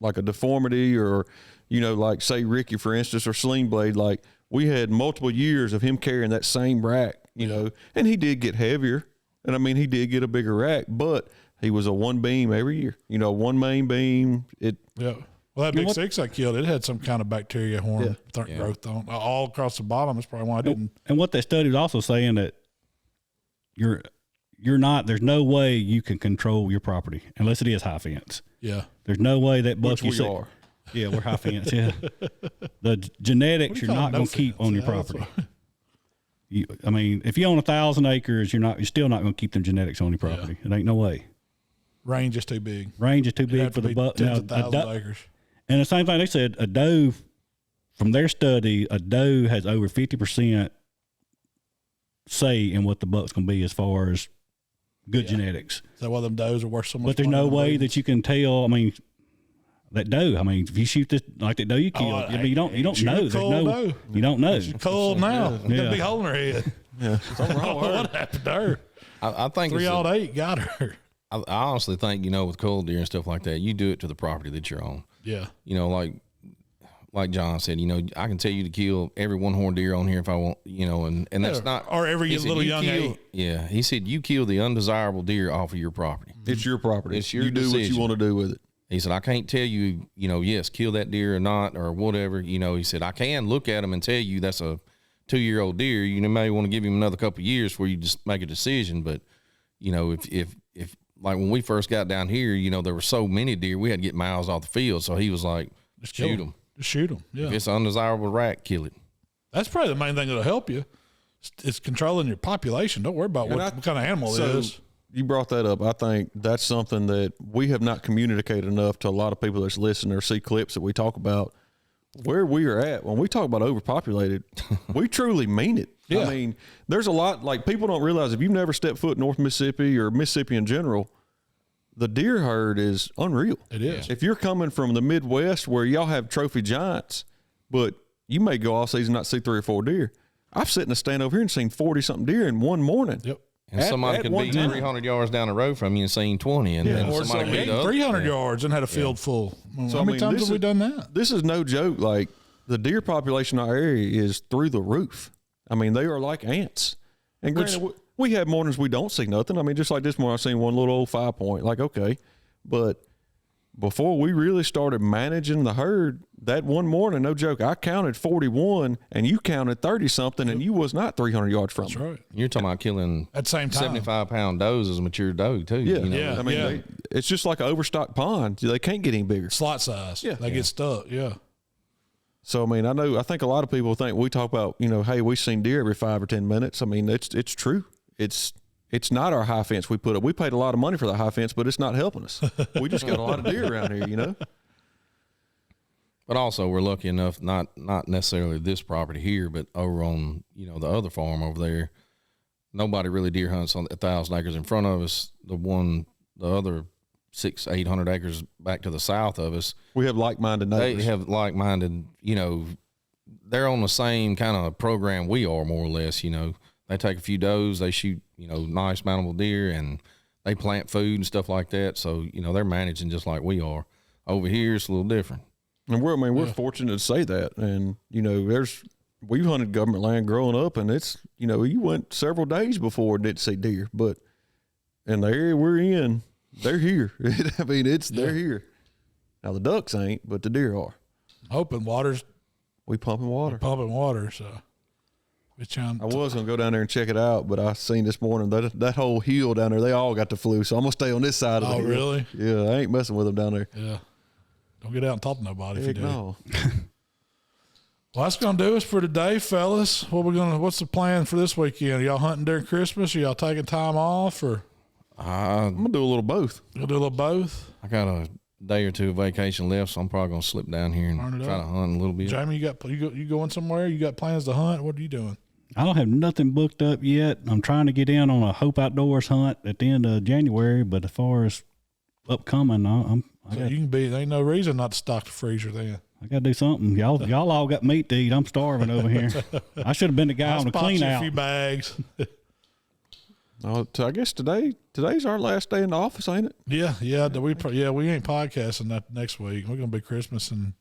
like a deformity or, like say Ricky, for instance, or Sling Blade, like we had multiple years of him carrying that same rack, and he did get heavier. And I mean, he did get a bigger rack, but he was a one beam every year, one main beam. Well, that big 6 I killed, it had some kind of bacteria horn growth on all across the bottom. That's probably why I didn't. And what that study was also saying that you're not, there's no way you can control your property unless it is high fence. Yeah. There's no way that buck we are. Yeah, we're high fence. Yeah. The genetics you're not going to keep on your property. If you own 1,000 acres, you're still not going to keep them genetics on your property. Yeah. It ain't no way. Range is too big. Range is too big for the buck. Tens of thousands of acres. And the same thing they said, a doe, from their study, a doe has over 50% say in what the buck's going to be as far as good genetics. Is that why them does are worth so much? But there's no way that you can tell. That doe. If you shoot this like that doe you killed, you don't know. There's no. You don't know. She's cold now. Got a big hole in her head. Yeah. What happened to her? I think 3-8 got her. I honestly think with cull deer and stuff like that, you do it to the property that you're on. Yeah. Like John said, I can tell you to kill every one-horn deer on here if I want, and that's not. Or every little young eight. Yeah. He said, you kill the undesirable deer off of your property. It's your property. It's your You do decision. what you want to do with it. He said, I can't tell you, yes, kill that deer or not, or whatever. He said, I can look at him and tell you that's a 2-year-old deer. You may want to give him another couple of years before you just make a decision. But, if like when we first got down here, there were so many deer, we had to get miles off the field. So he was like, just shoot them. Just shoot them. Yeah. If it's an undesirable rack, kill it. That's probably the main thing that'll help you. It's controlling your population. Don't worry about what kind of animal it is. You brought that up. I think that's something that we have not communicated enough to a lot of people that's listening or see clips that we talk about. Where we are at, when we talk about overpopulated, we truly mean it. Yeah. There's a lot, like people don't realize if you've never stepped foot in North Mississippi or Mississippi in general, the deer herd is unreal. It is. If you're coming from the Midwest where y'all have trophy giants, but you may go all season not see 3 or 4 deer. I've sat in a stand over here and seen 40-something deer in one morning. Yep. And somebody could be 300 yards down the road from you and seen 20, and then or somebody could be 300 yards and had a field full. So, how many times have we done that? This is no joke. Like, the deer population in our area is through the roof. I mean, they are like ants. And granted, we have mornings we don't see nothing. I mean, just like this morning, I seen one little old 5-point. Like, okay, but before we really started managing the herd, that one morning, no joke, I counted 41 and you counted 30-something, and you was not 300 yards from That's me. right. You're talking about killing at the same time 75-pound does as a mature doe, too. Yeah. You know? Yeah. I mean, it's just like an overstocked pond. They can't get any bigger. slot size. Yeah. They get stuck. Yeah. So, I mean, I think a lot of people think we talk about, hey, we've seen deer every 5 or 10 minutes. I mean, it's true. It's not our high fence we put up. We paid a lot of money for the high fence, but it's not helping us. We just got a lot of deer around here, But also, we're lucky enough, not necessarily this property here, but over on, the other farm over there, nobody really deer hunts on 1,000 acres in front of us. The other 600-800 acres back to the south of us. We have like-minded neighbors. They have like-minded, they're on the same kind of program we are, more or less, They take a few does, they shoot, nice mountable deer, and they plant food and stuff like that. So, they're managing just like we are. Over here, it's a little different. And we're fortunate to say that. And, we've hunted government land growing up, and it's, you went several days before and didn't see deer. But in the area we're in, they're here. I mean, they're here. Now, the ducks ain't, but the deer are. Open waters. We pumping water. Pumping water, so. I was going to go down there and check it out, but I seen this morning that whole hill down there, they all got the flu. So I'm going to stay on this side of the hill. Oh, really? Yeah, I ain't messing with them down there. Yeah. Don't get out and talk to nobody if you do. No. Well, that's going to do us for today, fellas. What's the plan for this weekend? Are y'all hunting during Christmas? Are y'all taking time off? Or I'm going to do a little both. You'll do a little both? I got a day or two of vacation left, so I'm probably going to slip down here and try to hunt a little bit. Jamie, you going somewhere? You got plans to hunt? What are you doing? I don't have nothing booked up yet. I'm trying to get in on a Hope Outdoors hunt at the end of January, but as far as upcoming, there ain't no reason not to stock the freezer then. I got to do something. Y'all all got meat to eat. I'm starving over here. I should have been the guy on the clean out. A few bags. I guess today's our last day in the office, ain't it? Yeah. We ain't podcasting that next week. We're gonna be Christmas, and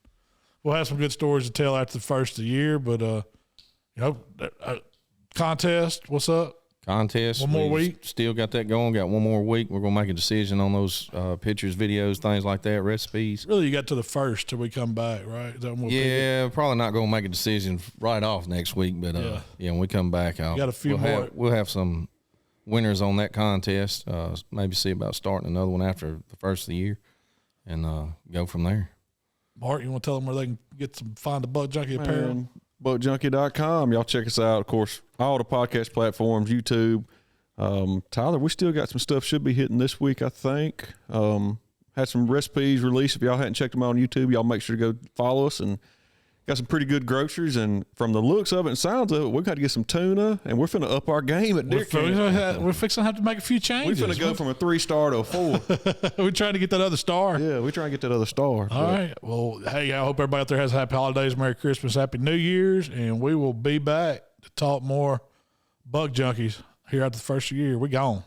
we'll have some good stories to tell after the first of the year. But contest. What's up? Contest. One more week. Still got that going. Got one more week. We're gonna make a decision on those pictures, videos, things like that, recipes. Really, you got to the first till we come back, right? Is that when probably not gonna make a decision right off next week, but when we come back, we'll have some winners on that contest. Maybe see about starting another one after the first of the year, and go from there. Mark, you want to tell them where they can find the Buck Junkie apparel? BuckJunkie.com. Y'all check us out. Of course, all the podcast platforms, YouTube. Tyler, we still got some stuff should be hitting this week, I think. Had some recipes released. If y'all hadn't checked them out on YouTube, y'all make sure to go follow us, and got some pretty good groceries. And from the looks of it and sounds of it, we've got to get some tuna, and we're finna up our game at deer camp. We're fixing to have to make a few changes. We're finna go from a 3-star to a 4. We're trying to get that other star. Yeah, we're trying to get that other star. All right. Well, hey, I hope everybody out there has happy holidays, Merry Christmas, Happy New Year's, and we will be back to talk more Buck Junkies here after the first of the year. We gone.